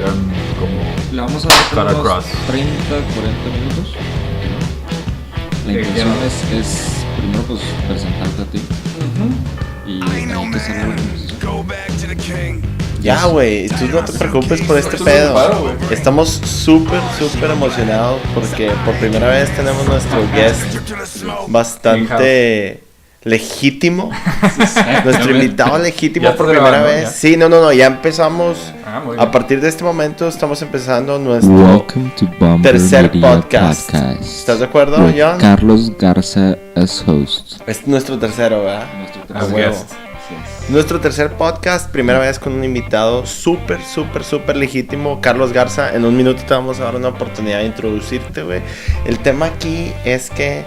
eran como Le vamos a dar Cut unos across. 30, 40 minutos. La intención es primero pues presentarte a ti y ahí empezar la conversación. Ya, güey, tú no te preocupes por este pedo. Estamos súper emocionados porque por primera vez tenemos nuestro guest bastante legítimo. Nuestro invitado legítimo Ya por está primera grabando, vez. ya. Sí, no, ya empezamos. muy A bien. partir de este momento estamos empezando nuestro Welcome to Bomber tercer Media podcast. ¿Estás de acuerdo, With John? Carlos Garza as host. Es nuestro tercero, ¿verdad? Nuestro A As huevo. guest. Nuestro tercer podcast, primera vez con un invitado súper legítimo, Carlos Garza. En un minuto te vamos a dar una oportunidad de introducirte, güey. El tema aquí es que,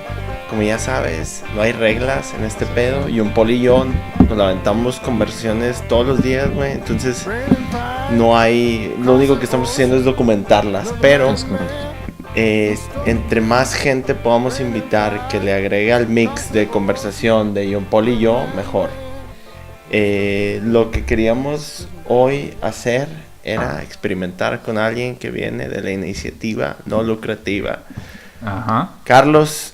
como ya sabes, no hay reglas en este pedo. Y un Paul y yo nos aventamos conversaciones todos los días, güey. Entonces, no hay... Lo único que estamos haciendo es documentarlas. Pero, Es correcto. entre más gente podamos invitar que le agregue al mix de conversación de John Paul y yo, mejor. Lo que queríamos hoy hacer era experimentar con alguien que viene de la iniciativa no lucrativa. Ajá. Carlos,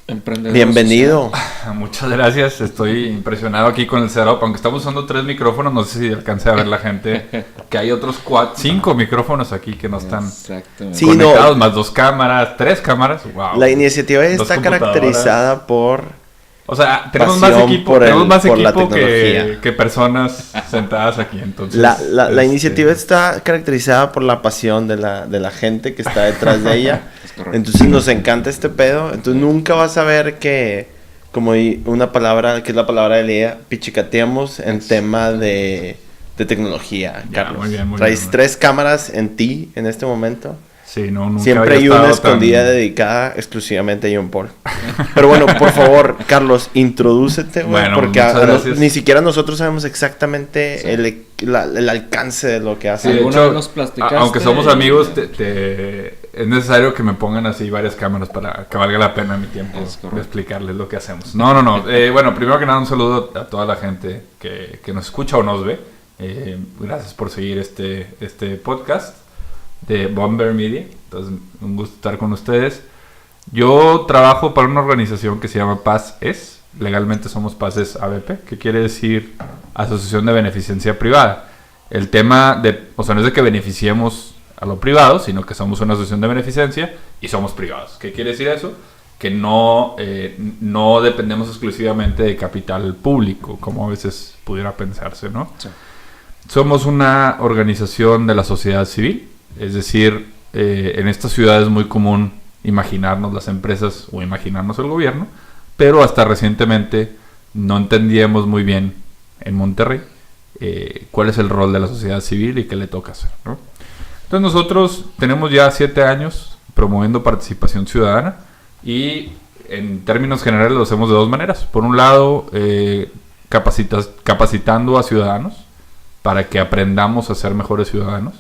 Emprendedor bienvenido. Muchas gracias, estoy impresionado aquí con el setup, aunque estamos usando 3 micrófonos, no sé si alcance a ver la gente, que hay otros 5 micrófonos aquí que no social. están Exactamente. Sí, conectados, no. más 2 cámaras, 3 cámaras, wow. La iniciativa Dos está computadoras. caracterizada por... O sea, tenemos más pasión equipo, por tenemos más por la equipo tecnología. que personas sentadas aquí, entonces... La iniciativa está caracterizada por la pasión de la gente que está detrás de ella. Es correcto. Entonces nos encanta este pedo. Entonces nunca vas a ver que, como una palabra, que es la palabra de Lía, pichicateamos en tema de tecnología, Ya, Carlos. muy bien, muy Traes bien. 3 cámaras en ti en este momento. Sí, no, nunca Siempre había hay una estado escondida tan- dedicada exclusivamente a John Paul. Pero bueno, por favor, Carlos, introdúcete, güey, Bueno, porque muchas gracias. ni siquiera nosotros sabemos exactamente Sí. el alcance de lo que Sí, hace. de Alguna hecho, vez nos platicaste aunque somos y- amigos, es necesario que me pongan así varias cámaras para que valga la pena mi tiempo Es correcto. de explicarles lo que hacemos. No. Bueno, primero que nada, un saludo a toda la gente que nos escucha o nos ve. Gracias por seguir este podcast de Bomber Media. Entonces, un gusto estar con ustedes. Yo trabajo para una organización que se llama Paz Es. Legalmente somos Paz Es ABP, que quiere decir Asociación de Beneficencia Privada. El tema o sea, no es de que beneficiemos a lo privado, sino que somos una asociación de beneficencia y somos privados. ¿Qué quiere decir eso? Que no dependemos exclusivamente de capital público, como a veces pudiera pensarse, ¿no? Sí. Somos una organización de la sociedad civil, es decir, en esta ciudad es muy común imaginarnos las empresas o imaginarnos el gobierno, pero hasta recientemente no entendíamos muy bien en Monterrey cuál es el rol de la sociedad civil y qué le toca hacer, ¿no? Entonces nosotros tenemos ya 7 años promoviendo participación ciudadana y en términos generales lo hacemos de 2 maneras. Por un lado, capacitando a ciudadanos para que aprendamos a ser mejores ciudadanos,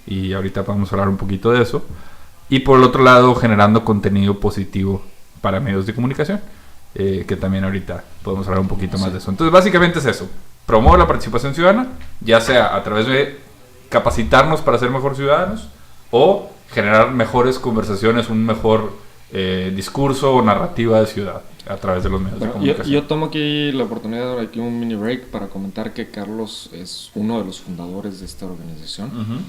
y ahorita vamos a hablar un poquito de eso. Y por el otro lado, generando contenido positivo para medios de comunicación, que también ahorita podemos hablar un poquito más de eso. Entonces, básicamente es eso. Promover la participación ciudadana, ya sea a través de capacitarnos para ser mejores ciudadanos o generar mejores conversaciones, un mejor discurso o narrativa de ciudad a través de los medios de Bueno, comunicación. yo tomo aquí la oportunidad de dar aquí un mini break para comentar que Carlos es uno de los fundadores de esta organización, Ujú.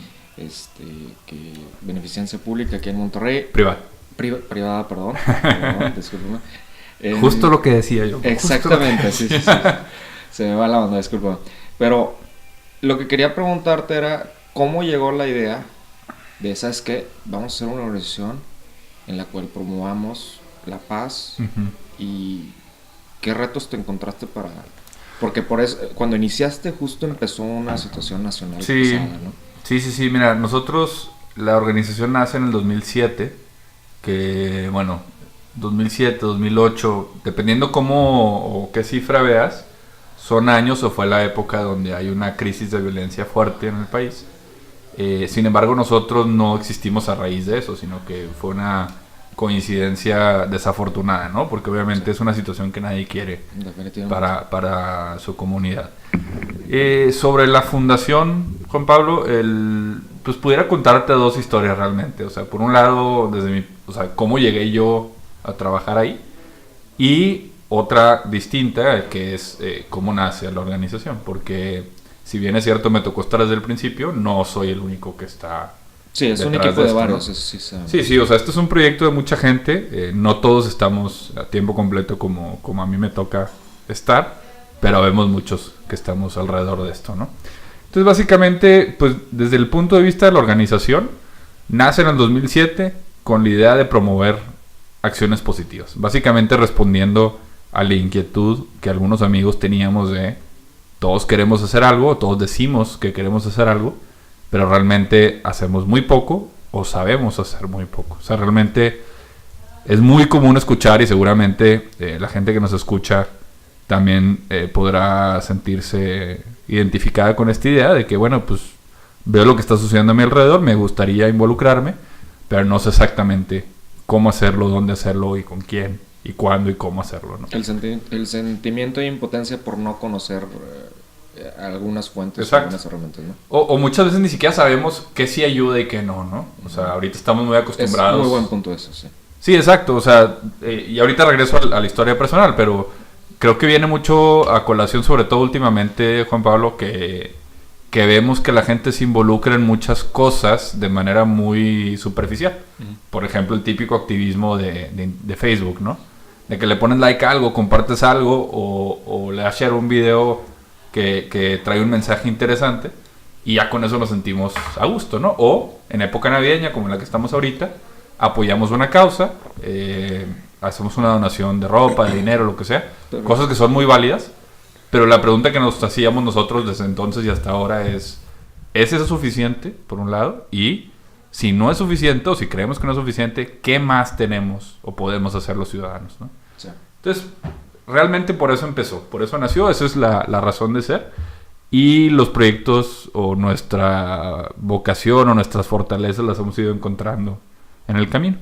que Beneficencia Pública aquí en Monterrey, Privado. privada, perdón, discúlpame. Justo lo que decía yo. Exactamente, sí. Se me va la onda, disculpa. Pero lo que quería preguntarte era, ¿cómo llegó la idea de, ¿sabes qué? Vamos a hacer una organización en la cual promovamos la paz Ujú. y qué retos te encontraste para... Porque por eso, cuando iniciaste justo empezó una situación nacional Sí. pesada, ¿no? Sí, mira, nosotros, la organización nace en el 2007, que bueno, 2007, 2008, dependiendo cómo o qué cifra veas, son años o fue la época donde hay una crisis de violencia fuerte en el país. Sin embargo, nosotros no existimos a raíz de eso, sino que fue una coincidencia desafortunada, ¿no? Porque obviamente es una situación que nadie quiere Definitivamente. para su comunidad. Sobre la fundación, Juan Pablo, pues pudiera contarte dos historias realmente. O sea, por un lado, o sea, cómo llegué yo a trabajar ahí. Y otra distinta, que es cómo nace la organización. Porque si bien es cierto, me tocó estar desde el principio, no soy el único que está. Sí, es un equipo de varios. ¿No? Sí, o sea, este es un proyecto de mucha gente. No todos estamos a tiempo completo como a mí me toca estar, pero vemos muchos que estamos alrededor de esto, ¿no? Entonces, básicamente, pues desde el punto de vista de la organización, nace en el 2007 con la idea de promover acciones positivas. Básicamente respondiendo a la inquietud que algunos amigos teníamos de todos queremos hacer algo, todos decimos que queremos hacer algo, pero realmente hacemos muy poco o sabemos hacer muy poco. O sea, realmente es muy común escuchar y seguramente la gente que nos escucha también podrá sentirse identificada con esta idea de que, bueno, pues veo lo que está sucediendo a mi alrededor, me gustaría involucrarme, pero no sé exactamente cómo hacerlo, dónde hacerlo y con quién y cuándo y cómo hacerlo, ¿no? El sentimiento de impotencia por no conocer algunas fuentes. Exacto. Algunas herramientas, ¿no? O muchas veces ni siquiera sabemos qué sí ayuda y qué no, ¿no? O sea, ahorita estamos muy acostumbrados. Es muy buen punto eso, sí. Sí, exacto, o sea, y ahorita regreso a la historia personal, pero creo que viene mucho a colación, sobre todo últimamente, Juan Pablo, que vemos que la gente se involucra en muchas cosas de manera muy superficial. Por ejemplo, el típico activismo de Facebook, ¿no? De que le pones like a algo, compartes algo o le das share un video que trae un mensaje interesante y ya con eso nos sentimos a gusto, ¿no? O en época navideña, como en la que estamos ahorita, apoyamos una causa, hacemos una donación de ropa, de dinero, lo que sea, cosas que son muy válidas, pero la pregunta que nos hacíamos nosotros desde entonces y hasta ahora ¿es eso suficiente, por un lado? Y si no es suficiente, o si creemos que no es suficiente, ¿qué más tenemos o podemos hacer los ciudadanos, ¿no? Sí. Entonces, realmente por eso empezó, por eso nació, esa es la razón de ser. Y los proyectos o nuestra vocación o nuestras fortalezas las hemos ido encontrando en el camino.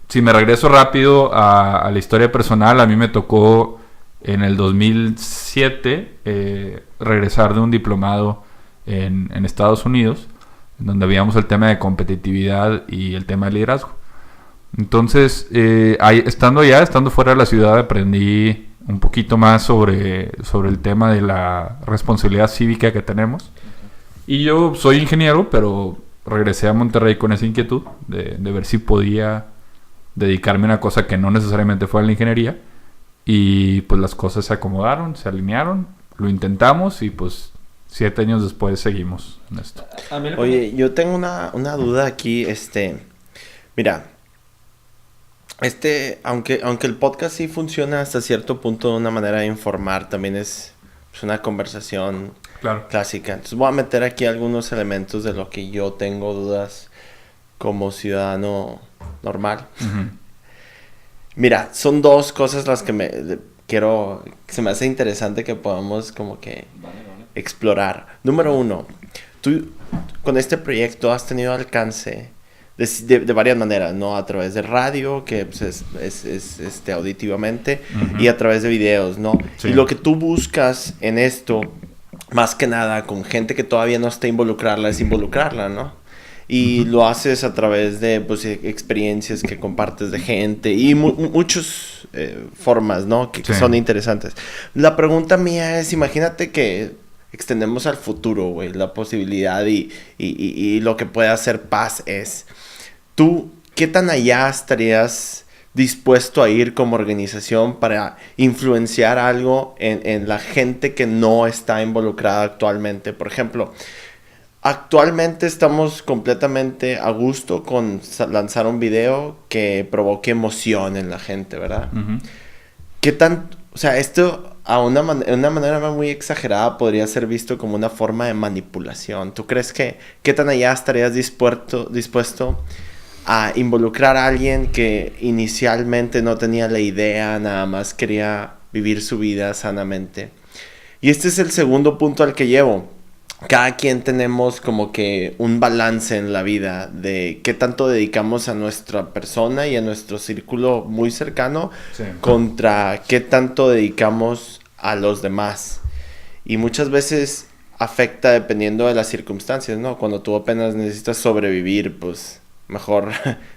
Si me regreso rápido a la historia personal, a mí me tocó en el 2007 regresar de un diplomado en Estados Unidos, en donde veíamos el tema de competitividad y el tema de liderazgo. Entonces, estando fuera de la ciudad, aprendí un poquito más sobre el tema de la responsabilidad cívica que tenemos. Y yo soy ingeniero, pero regresé a Monterrey con esa inquietud de ver si podía dedicarme a una cosa que no necesariamente fuera la ingeniería. Y pues las cosas se acomodaron, se alinearon, lo intentamos y pues 7 años después seguimos en esto. Oye, yo tengo una duda aquí, mira, aunque el podcast sí funciona hasta cierto punto de una manera de informar, también es una conversación clásica. Entonces voy a meter aquí algunos elementos de lo que yo tengo dudas como ciudadano normal. Uh-huh. Mira, son dos cosas las que se me hace interesante que podamos como que explorar. Número 1, tú con este proyecto has tenido alcance de varias maneras, ¿no? A través de radio, que pues, es auditivamente, uh-huh, y a través de videos, ¿no? Sí. Y lo que tú buscas en esto, más que nada, con gente que todavía no está involucrada, es involucrarla, ¿no? Y uh-huh, lo haces a través de pues, experiencias que compartes de gente y muchas formas, ¿no? Que son interesantes. La pregunta mía es, imagínate que extendemos al futuro, güey, la posibilidad y lo que puede hacer paz es, ¿tú qué tan allá estarías dispuesto a ir como organización para influenciar algo en la gente que no está involucrada actualmente? Por ejemplo, actualmente estamos completamente a gusto con lanzar un video que provoque emoción en la gente, ¿verdad? Uh-huh. ¿Qué tan, o sea, esto de una manera muy exagerada podría ser visto como una forma de manipulación? ¿Tú crees que qué tan allá estarías dispuesto a involucrar a alguien que inicialmente no tenía la idea, nada más quería vivir su vida sanamente? Y este es el segundo punto al que llevo. Cada quien tenemos como que un balance en la vida de qué tanto dedicamos a nuestra persona y a nuestro círculo muy cercano, sí, contra qué tanto dedicamos a los demás. Y muchas veces afecta dependiendo de las circunstancias, ¿no? Cuando tú apenas necesitas sobrevivir, pues mejor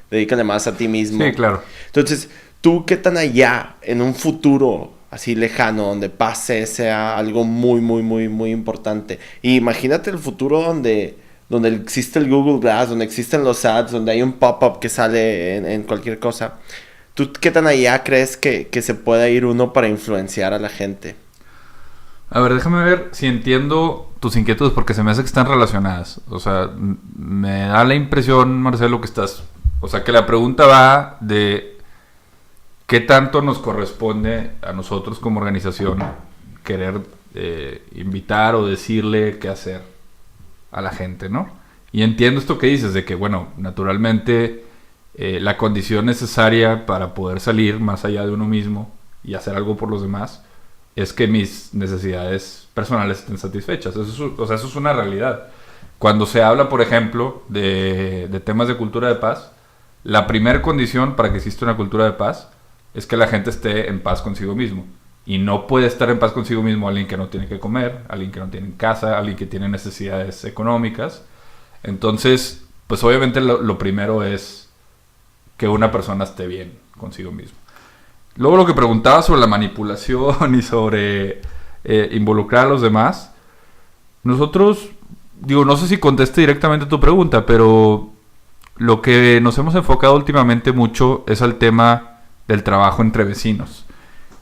dedícale más a ti mismo. Sí, claro. Entonces, ¿tú qué tan allá en un futuro así lejano donde pase sea algo muy, muy, muy, muy importante? Y imagínate el futuro donde existe el Google Glass, donde existen los ads, donde hay un pop-up que sale en cualquier cosa. ¿Tú qué tan allá crees que se pueda ir uno para influenciar a la gente? A ver, déjame ver si entiendo tus inquietudes, porque se me hace que están relacionadas. O sea, me da la impresión, Marcelo, que estás... O sea, que la pregunta va de qué tanto nos corresponde a nosotros como organización querer invitar o decirle qué hacer a la gente, ¿no? Y entiendo esto que dices, de que, bueno, naturalmente la condición necesaria para poder salir más allá de uno mismo y hacer algo por los demás es que mis necesidades personales estén satisfechas. Eso es una realidad. Cuando se habla, por ejemplo, de temas de cultura de paz, la primera condición para que exista una cultura de paz es que la gente esté en paz consigo mismo. Y no puede estar en paz consigo mismo alguien que no tiene que comer, alguien que no tiene casa, alguien que tiene necesidades económicas. Entonces, pues obviamente lo primero es que una persona esté bien consigo mismo. Luego lo que preguntaba sobre la manipulación y sobre involucrar a los demás. Nosotros, no sé si conteste directamente tu pregunta, pero lo que nos hemos enfocado últimamente mucho es al tema del trabajo entre vecinos.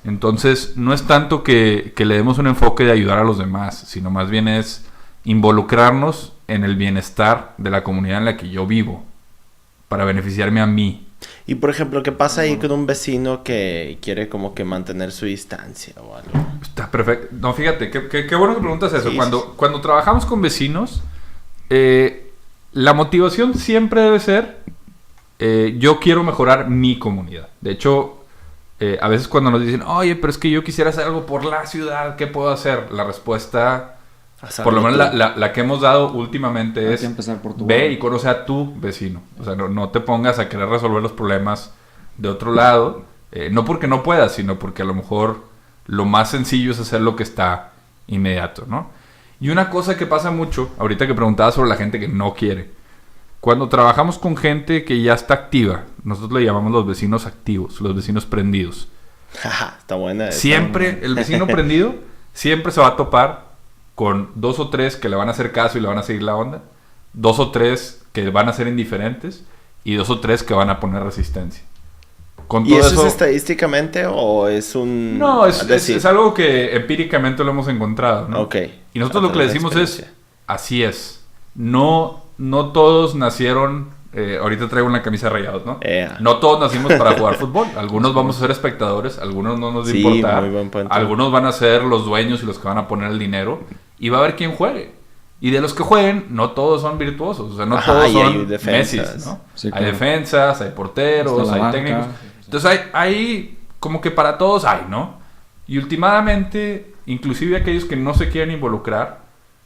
Entonces, no es tanto que le demos un enfoque de ayudar a los demás, sino más bien es involucrarnos en el bienestar de la comunidad en la que yo vivo, para beneficiarme a mí. Y por ejemplo, ¿qué pasa ahí con un vecino que quiere como que mantener su distancia o algo? Está perfecto. No, fíjate, qué bueno que preguntas eso. Sí, Cuando trabajamos con vecinos, la motivación siempre debe ser yo quiero mejorar mi comunidad. De hecho, a veces cuando nos dicen, oye, pero es que yo quisiera hacer algo por la ciudad, ¿qué puedo hacer? La respuesta, por lo menos la que hemos dado últimamente Hay es que empezar por tu ve barrio. y conoce a tu vecino. O sea, no te pongas a querer resolver los problemas de otro lado. No porque no puedas, sino porque a lo mejor lo más sencillo es hacer lo que está inmediato, ¿no? Y una cosa que pasa mucho, ahorita que preguntabas sobre la gente que no quiere. Cuando trabajamos con gente que ya está activa, nosotros le llamamos los vecinos activos, los vecinos prendidos. Está buena. Siempre, el vecino prendido, siempre se va a topar con 2 o 3 que le van a hacer caso y le van a seguir la onda, 2 o 3 que van a ser indiferentes y 2 o 3 que van a poner resistencia. Con ¿Y todo eso es estadísticamente o es un...? No, es algo que empíricamente lo hemos encontrado, ¿no? Ok. Y nosotros lo que le decimos es, así es. No todos nacieron... ahorita traigo una camisa de Rayados, ¿no? No todos nacimos para jugar fútbol. Algunos vamos a ser espectadores, algunos no nos va a importar. Muy buen punto. Algunos van a ser los dueños y los que van a poner el dinero. Y va a haber quien juegue. Y de los que jueguen, no todos son virtuosos. O sea, no todos son Messi, ¿no? Sí, hay claro. defensas, hay porteros, hay técnicos. Entonces hay como que para todos hay, ¿no? Y últimamente, inclusive aquellos que no se quieren involucrar,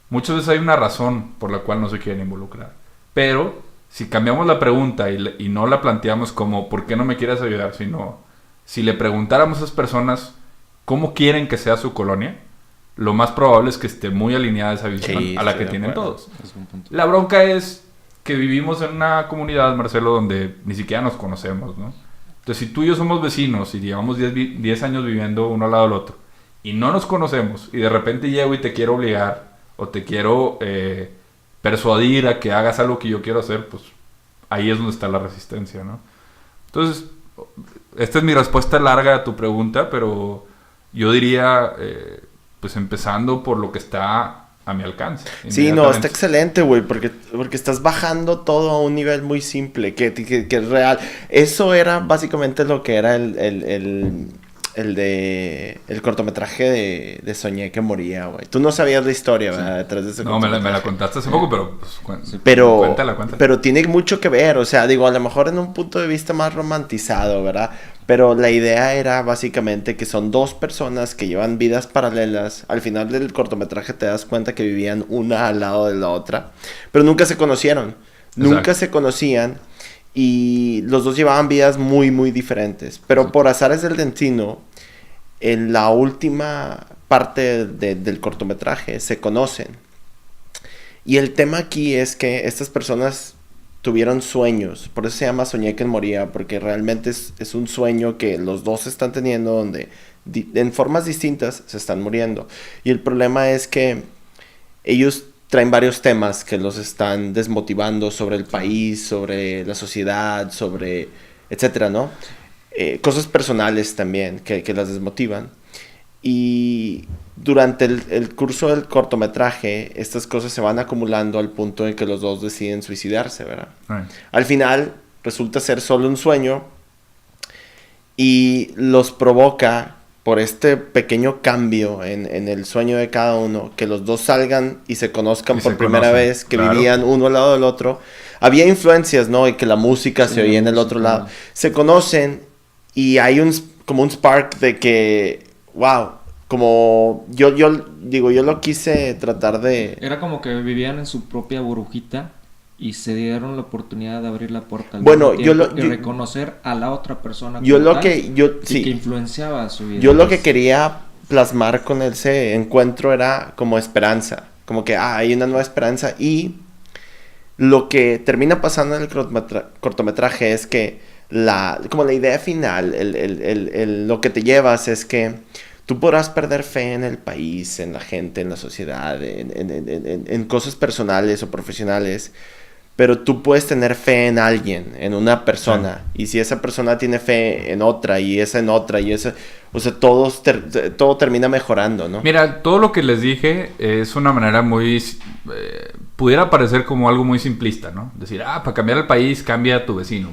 muchas veces hay una razón por la cual no se quieren involucrar. Pero si cambiamos la pregunta y no la planteamos como ¿por qué no me quieres ayudar? Sino si le preguntáramos a esas personas cómo quieren que sea su colonia, lo más probable es que esté muy alineada esa visión a la que tienen todos. La bronca es que vivimos en una comunidad, Marcelo, donde ni siquiera nos conocemos, ¿no? Entonces, si tú y yo somos vecinos y llevamos 10 años viviendo uno al lado del otro y no nos conocemos y de repente llego y te quiero obligar o te quiero persuadir a que hagas algo que yo quiero hacer, pues ahí es donde está la resistencia, ¿no? Entonces, esta es mi respuesta larga a tu pregunta, pero yo diría, pues empezando por lo que está a mi alcance. Sí, no, está excelente, güey, porque estás bajando todo a un nivel muy simple, que es real. Eso era básicamente lo que era el cortometraje de Soñé que moría, güey. Tú no sabías la historia, ¿verdad? Detrás de ese cortometraje. Me la contaste hace poco, pero... Pues, cuéntala. Pero tiene mucho que ver, o sea, digo, a lo mejor en un punto de vista más romantizado, ¿verdad? Pero la idea era básicamente que son 2 personas que llevan vidas paralelas. Al final del cortometraje te das cuenta que vivían una al lado de la otra, pero nunca se conocieron. Exacto. Nunca se conocían y los 2 llevaban vidas muy, muy diferentes. Pero por azares del destino, en la última parte del cortometraje se conocen Y el tema aquí es que estas personas tuvieron sueños, por eso se llama Soñé que moría, porque realmente es un sueño que los dos están teniendo donde en formas distintas se están muriendo. Y el problema es que ellos traen varios temas que los están desmotivando sobre el país, sobre la sociedad, sobre etcétera, ¿no? Cosas personales también que las desmotivan. Y durante el curso del cortometraje, estas cosas se van acumulando al punto en que los dos deciden suicidarse, ¿verdad? Al final, resulta ser solo un sueño y los provoca, por este pequeño cambio en el sueño de cada uno, que los dos salgan y se conozcan por primera vez, que vivían uno al lado del otro. Había influencias, ¿no? Y que la música se oía en el otro lado. Se conocen y hay como un spark de que, wow, como yo digo, yo lo quise tratar de... Era como que vivían en su propia burbujita y se dieron la oportunidad de abrir la puerta al bueno, mismo tiempo y reconocer a la otra persona que influenciaba a su vida. Yo lo que quería plasmar con ese encuentro era como esperanza, como que hay una nueva esperanza. Y lo que termina pasando en el cortometraje es que como la idea final, lo que te llevas es que tú podrás perder fe en el país, en la gente, en la sociedad, en cosas personales o profesionales, pero tú puedes tener fe en alguien, en una persona. Sí. Y si esa persona tiene fe en otra, y esa en otra, y esa... O sea, todo termina mejorando, ¿no? Mira, todo lo que les dije es una manera muy... pudiera parecer como algo muy simplista, ¿no? Decir, para cambiar el país, cambia a tu vecino.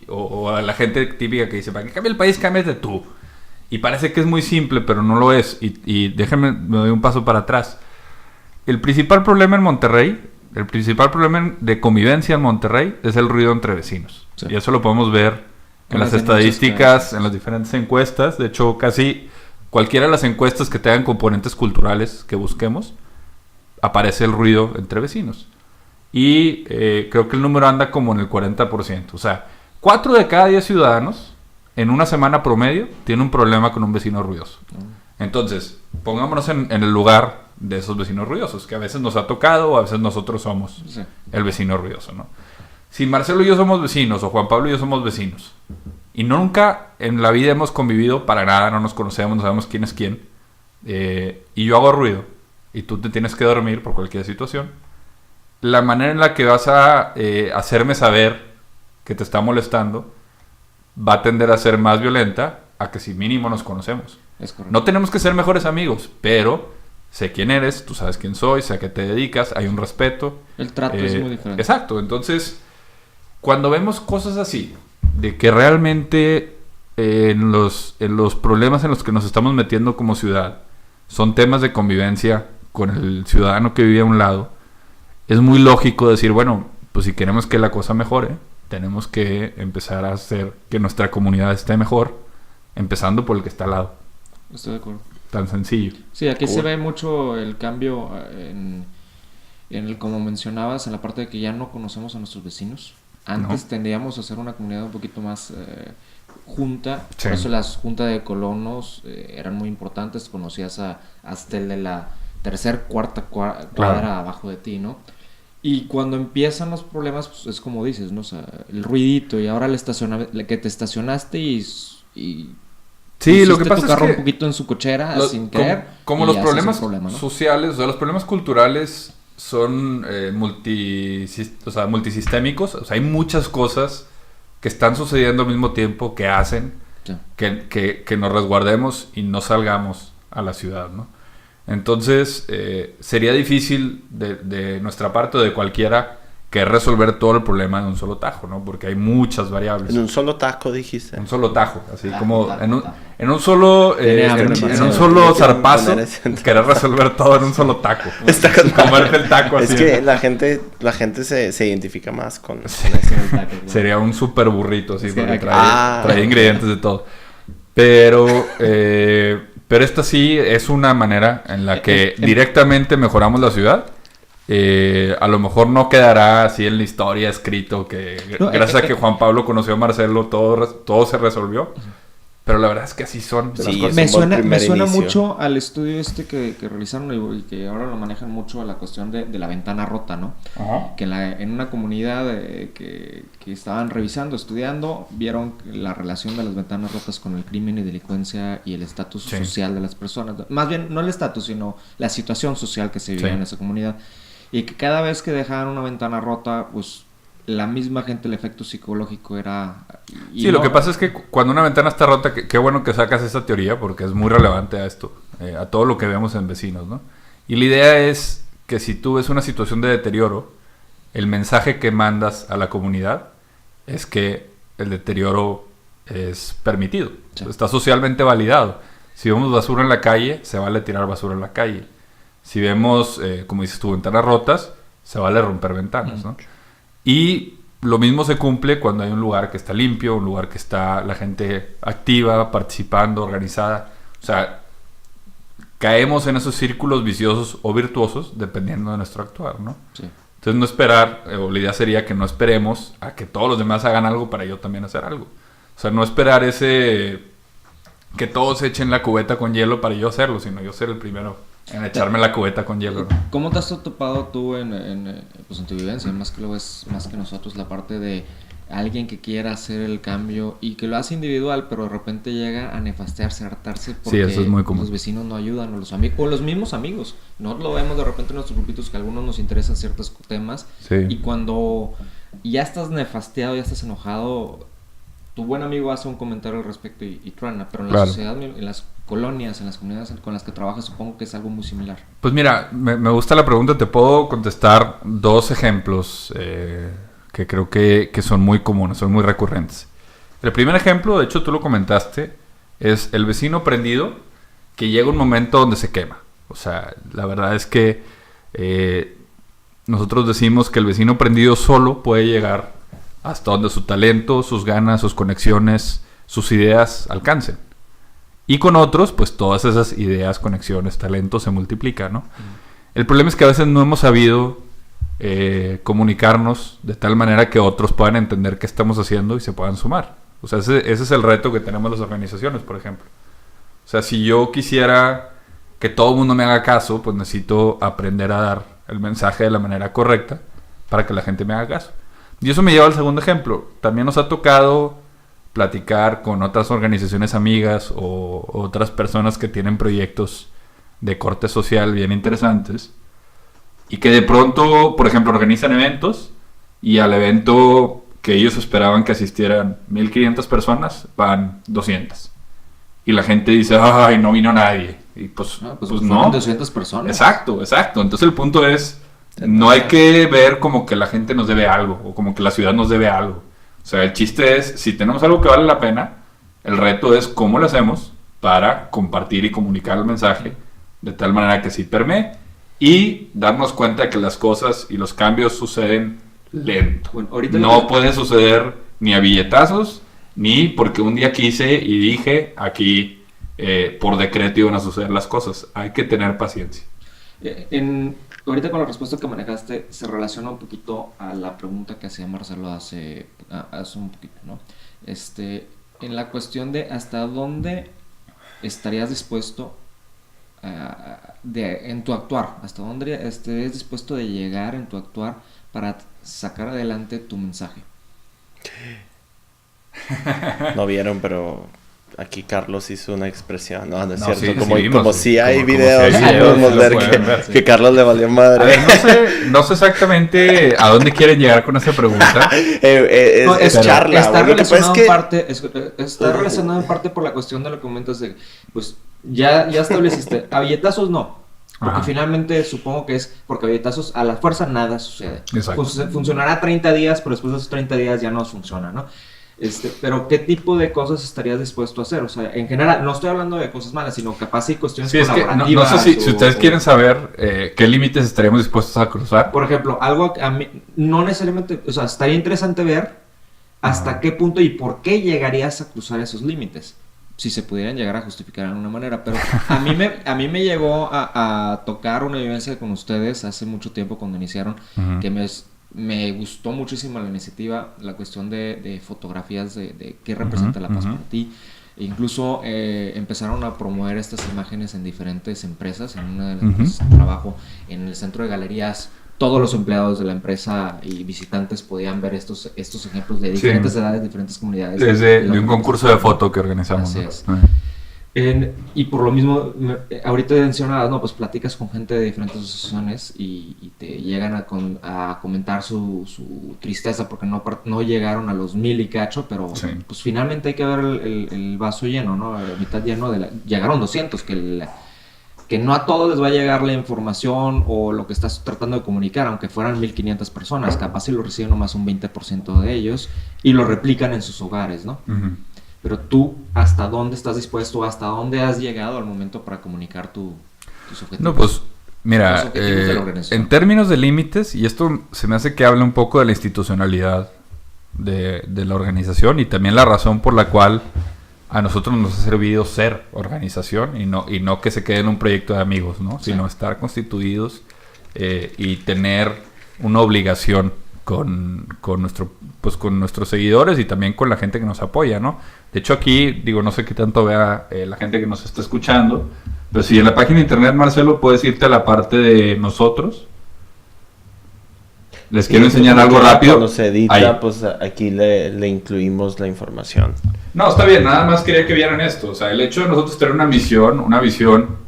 O a la gente típica que dice, para que cambie el país, cámbiate tú. Y parece que es muy simple, pero no lo es. Y déjenme, me doy un paso para atrás. El principal problema en Monterrey, el principal problema de convivencia en Monterrey es el ruido entre vecinos. Sí. Y eso lo podemos ver en las estadísticas, en las diferentes encuestas. De hecho, casi cualquiera de las encuestas que tengan componentes culturales que busquemos, aparece el ruido entre vecinos. Y creo que el número anda como en el 40%. O sea, 4 de cada 10 ciudadanos en una semana promedio tiene un problema con un vecino ruidoso. Entonces, pongámonos en el lugar de esos vecinos ruidosos, que a veces nos ha tocado o a veces nosotros somos el vecino ruidoso, ¿no? Si Marcelo y yo somos vecinos o Juan Pablo y yo somos vecinos y nunca en la vida hemos convivido para nada, no nos conocemos, no sabemos quién es quién, y yo hago ruido y tú te tienes que dormir por cualquier situación, la manera en la que vas a hacerme saber que te está molestando va a tender a ser más violenta a que si mínimo nos conocemos. Es correcto. No tenemos que ser mejores amigos, pero sé quién eres, tú sabes quién soy, sé a qué te dedicas, hay un respeto. El trato es muy diferente. Exacto, entonces cuando vemos cosas así, de que realmente en los problemas en los que nos estamos metiendo como ciudad son temas de convivencia con el ciudadano que vive a un lado, es muy lógico decir, bueno, pues si queremos que la cosa mejore, tenemos que empezar a hacer que nuestra comunidad esté mejor, empezando por el que está al lado. Estoy de acuerdo. Tan sencillo. Sí, aquí se ve mucho el cambio en el, como mencionabas, en la parte de que ya no conocemos a nuestros vecinos. Antes tendíamos a ser una comunidad un poquito más junta, por eso las juntas de colonos eran muy importantes, conocías hasta el de la cuarta cuadra abajo de ti, ¿no? Y cuando empiezan los problemas, pues es como dices, ¿no? O sea, el ruidito y ahora que te estacionaste y sí, lo que pasa tu carro es que un poquito en su cochera sin querer. Como los problemas sociales, o sea, los problemas culturales son multisistémicos. O sea, hay muchas cosas que están sucediendo al mismo tiempo que hacen que nos resguardemos y no salgamos a la ciudad, ¿no? Entonces, sería difícil de nuestra parte o de cualquiera que resolver todo el problema en un solo tajo, ¿no? Porque hay muchas variables. En un solo tajo, dijiste. Un solo tajo, así como en un solo zarpazo, querer resolver todo en un solo taco. Comerte el taco así. Es que la gente se identifica más con ese taco. Sería un super burrito, así, porque trae ingredientes de todo. Pero esta sí es una manera en la que directamente mejoramos la ciudad. A lo mejor no quedará así en la historia escrito que gracias a que Juan Pablo conoció a Marcelo todo se resolvió, Pero la verdad es que así son. Sí, las es cosas. Me un buen suena primer inicio. mucho al estudio que realizaron y que ahora lo manejan mucho a la cuestión de la ventana rota, ¿no? Ajá. Que en una comunidad que estaban revisando, estudiando, vieron la relación de las ventanas rotas con el crimen y delincuencia y el estatus Sí. social de las personas. Más bien, no el estatus, sino la situación social que se vivía Sí. en esa comunidad. Y que cada vez que dejaban una ventana rota, pues la misma gente, el efecto psicológico era... Sí, lo que pasa es que cuando una ventana está rota, qué bueno que sacas esa teoría porque es muy relevante a esto, a todo lo que vemos en vecinos, ¿no? Y la idea es que si tú ves una situación de deterioro, el mensaje que mandas a la comunidad es que el deterioro es permitido, Sí. está socialmente validado. Si vemos basura en la calle, se vale tirar basura en la calle. Si vemos, como dices tú, ventanas rotas, se vale romper ventanas, ¿no? Y lo mismo se cumple cuando hay un lugar que está limpio, un lugar que está la gente activa, participando, organizada. O sea, caemos en esos círculos viciosos o virtuosos dependiendo de nuestro actuar, ¿no? Sí. Entonces no esperar, o la idea sería que no esperemos a que todos los demás hagan algo para yo también hacer algo. O sea, no esperar que todos echen la cubeta con hielo para yo hacerlo, sino yo ser el primero en echarme la cubeta con hielo, ¿no? ¿Cómo te has topado tú en tu vivencia, más que lo ves más que nosotros, la parte de alguien que quiera hacer el cambio y que lo hace individual, pero de repente llega a nefastearse, a hartarse porque eso es muy común. los vecinos no ayudan, o los amigos, o los mismos amigos? No lo vemos de repente en nuestros grupitos que a algunos nos interesan ciertos temas Sí. y cuando ya estás nefasteado, ya estás enojado, tu buen amigo hace un comentario al respecto y truena, pero en la Claro. sociedad, en las colonias, en las comunidades con las que trabajas, supongo que es algo muy similar. Pues mira, me gusta la pregunta. Te puedo contestar dos ejemplos que creo que son muy comunes, son muy recurrentes. El primer ejemplo, de hecho tú lo comentaste, es el vecino prendido que llega un momento donde se quema. O sea, la verdad es que nosotros decimos que el vecino prendido solo puede llegar hasta donde su talento, sus ganas, sus conexiones, sus ideas alcancen. Y con otros, pues todas esas ideas, conexiones, talentos se multiplican, ¿no? El problema es que a veces no hemos sabido comunicarnos de tal manera que otros puedan entender qué estamos haciendo y se puedan sumar. O sea, ese es el reto que tenemos las organizaciones, por ejemplo. O sea, si yo quisiera que todo el mundo me haga caso, pues necesito aprender a dar el mensaje de la manera correcta para que la gente me haga caso. Y eso me lleva al segundo ejemplo. También nos ha tocado platicar con otras organizaciones amigas o otras personas que tienen proyectos de corte social bien interesantes y que de pronto, por ejemplo, organizan eventos y al evento que ellos esperaban que asistieran 1,500 personas, van 200. Y la gente dice, ay, no vino nadie. Y pues Fueron no. 200 personas. Exacto. Entonces el punto es, no hay que ver como que la gente nos debe algo o como que la ciudad nos debe algo. O sea, el chiste es, si tenemos algo que vale la pena, el reto es cómo lo hacemos para compartir y comunicar el mensaje de tal manera que sí permee y darnos cuenta de que las cosas y los cambios suceden lento. Bueno, ahorita No puede suceder ni a billetazos, ni porque un día quise y dije aquí por decreto iban a suceder las cosas. Hay que tener paciencia. Ahorita con la respuesta que manejaste se relaciona un poquito a la pregunta que hacía Marcelo hace un poquito, ¿no? En la cuestión de hasta dónde estarías dispuesto en tu actuar, hasta dónde estarías dispuesto de llegar en tu actuar para sacar adelante tu mensaje. No vieron, pero aquí Carlos hizo una expresión. No, no es No, cierto. sí, como, sí vimos, como si hay como videos, si hay videos, podemos lo ver pueden ver, sí. que Carlos le valió A madre. ver, no sé exactamente a dónde quieren llegar con esa pregunta. Es charla. Está güey. Lo que pasa relacionado es que... en parte, está relacionado en parte por la cuestión de lo que comentas de, pues, ya estableciste, a billetazos no. Porque Ajá. finalmente supongo que es porque a billetazos a la fuerza nada sucede. Exacto. Funcionará 30 días, pero después de esos 30 días ya no funciona, ¿no? Pero ¿qué tipo de cosas estarías dispuesto a hacer? O sea, en general, no estoy hablando de cosas malas, sino capaz hay cuestiones Sí, es que no colaborativas. sé si ustedes quieren saber qué límites estaríamos dispuestos a cruzar. Por ejemplo, algo a mí, no necesariamente, o sea, estaría interesante ver hasta qué punto y por qué llegarías a cruzar esos límites. Si se pudieran llegar a justificar de alguna manera, pero a mí me llegó a tocar una vivencia con ustedes hace mucho tiempo cuando iniciaron, Ujú. que me gustó muchísimo la iniciativa, la cuestión de fotografías de qué representa la paz Ujú. para ti. Incluso empezaron a promover estas imágenes en diferentes empresas. En una de las empresas que trabajo, en el centro de galerías, todos los empleados de la empresa y visitantes podían ver estos ejemplos de diferentes edades, diferentes comunidades. Desde de un concurso de foto que organizamos. Así es. Y por lo mismo, ahorita mencionabas, no, pues platicas con gente de diferentes asociaciones y te llegan a comentar su tristeza porque no llegaron a los 1000 y cacho, pero pues finalmente hay que ver el vaso lleno, ¿no? La mitad lleno. Llegaron 200, que no a todos les va a llegar la información o lo que estás tratando de comunicar, aunque fueran 1500 personas, capaz si lo reciben nomás un 20% de ellos y lo replican en sus hogares, ¿no? Pero tú, ¿hasta dónde estás dispuesto? ¿Hasta dónde has llegado al momento para comunicar tus objetivos? No, pues, mira, en términos de límites, y esto se me hace que hable un poco de la institucionalidad de la organización y también la razón por la cual a nosotros nos ha servido ser organización y no que se quede en un proyecto de amigos, ¿no? Sino estar constituidos y tener una obligación con nuestros seguidores y también con la gente que nos apoya, ¿no? De hecho aquí, digo, no sé qué tanto vea la gente que nos está escuchando, pero si en la página de internet, Marcelo, puedes irte a la parte de nosotros. Les quiero enseñar algo rápido. Cuando se edita, pues aquí le incluimos la información. No, está bien, nada más quería que vieran esto. O sea, el hecho de nosotros tener una misión,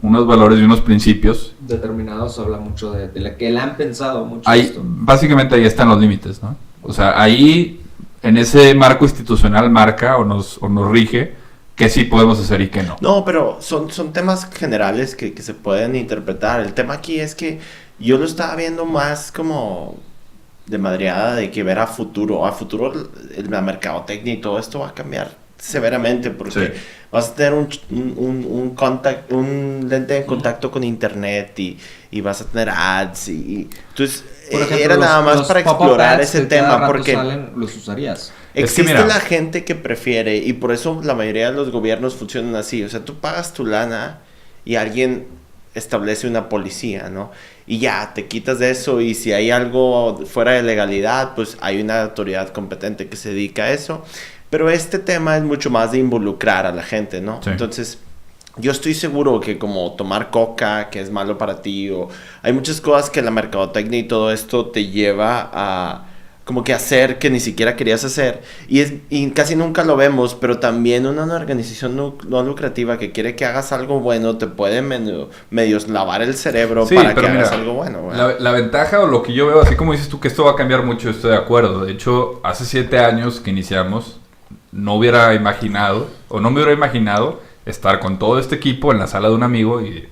unos valores y unos principios determinados habla mucho de la que le han pensado mucho. Básicamente ahí están los límites, ¿no? O sea, ahí en ese marco institucional marca o nos rige qué sí podemos hacer y qué no. No, pero son temas generales que se pueden interpretar. El tema aquí es que yo lo estaba viendo más como de madreada, de que ver a futuro. A futuro la mercadotecnia y todo esto va a cambiar severamente porque vas a tener un lente de contacto con internet y vas a tener ads y entonces ejemplo, era nada más para explorar ese tema porque los usarías. Existe la gente que prefiere y por eso la mayoría de los gobiernos funcionan así. O sea, tú pagas tu lana y alguien establece una policía, ¿no? Y ya, te quitas de eso y si hay algo fuera de legalidad, pues hay una autoridad competente que se dedica a eso. Pero este tema es mucho más de involucrar a la gente, ¿no? Sí. Entonces, yo estoy seguro que como tomar coca, que es malo para ti, o hay muchas cosas que la mercadotecnia y todo esto te lleva a como que hacer que ni siquiera querías hacer. Y casi nunca lo vemos, pero también una organización no lucrativa que quiere que hagas algo bueno, te puede medios lavar el cerebro para que hagas algo bueno. La ventaja o lo que yo veo, así como dices tú, que esto va a cambiar mucho, estoy de acuerdo. De hecho, hace 7 años que iniciamos, no me hubiera imaginado estar con todo este equipo en la sala de un amigo y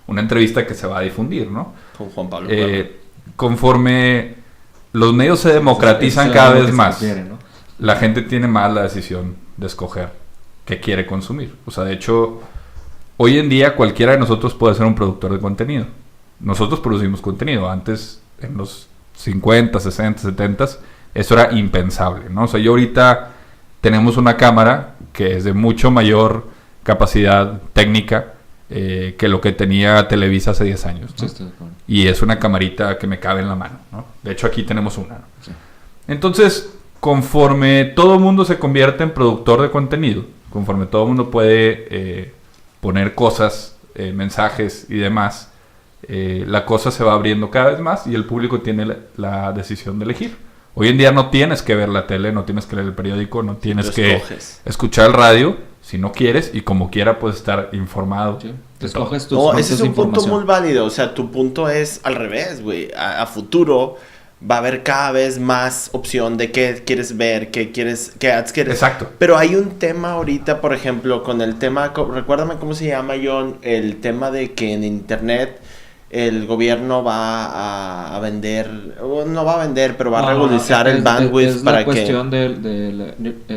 una entrevista que se va a difundir, ¿no? Con Juan Pablo. Conforme los medios se democratizan cada vez más, ¿no? La gente tiene más la decisión de escoger qué quiere consumir. O sea, de hecho, hoy en día cualquiera de nosotros puede ser un productor de contenido. Nosotros producimos contenido. Antes, en los 50, 60, 70, eso era impensable, ¿no? O sea, yo ahorita tenemos una cámara que es de mucho mayor capacidad técnica que lo que tenía Televisa hace 10 años, ¿no? Sí, y es una camarita que me cabe en la mano, ¿no? De hecho, aquí tenemos una, ¿no? Sí. Entonces, conforme todo el mundo se convierte en productor de contenido, conforme todo el mundo puede poner cosas, mensajes y demás, la cosa se va abriendo cada vez más y el público tiene la decisión de elegir. Hoy en día no tienes que ver la tele, no tienes que leer el periódico, no tienes que escuchar el radio. Si no quieres, y como quiera puedes estar informado. Sí. Escoges tus ese es un punto muy válido. O sea, tu punto es al revés, güey. A futuro va a haber cada vez más opción de qué quieres ver, qué ads quieres. Exacto. Pero hay un tema ahorita, por ejemplo, con el tema, recuérdame cómo se llama, John, el tema de que en internet el gobierno va a vender, no va a vender, pero va a regularizar el bandwidth es para la cuestión de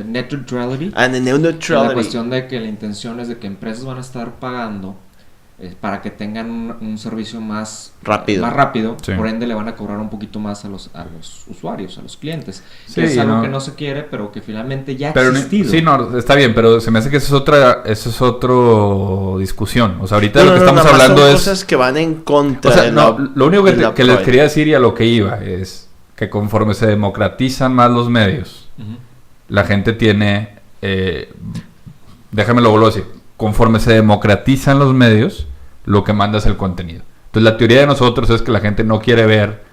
net neutrality. Net neutrality. La cuestión de que la intención es de que empresas van a estar pagando para que tengan un servicio más rápido. Sí. Por ende le van a cobrar un poquito más a los usuarios, a los clientes. Sí, es algo que no se quiere, pero que finalmente ya ha existido. Sí, no, está bien, pero se me hace que eso es otra discusión. O sea, ahorita lo que estamos hablando son cosas que van en contra. O sea, lo único que les quería decir y a lo que iba es que conforme se democratizan más los medios, la gente tiene déjame lo vuelvo a decir, conforme se democratizan los medios, lo que manda es el contenido. Entonces la teoría de nosotros es que la gente no quiere ver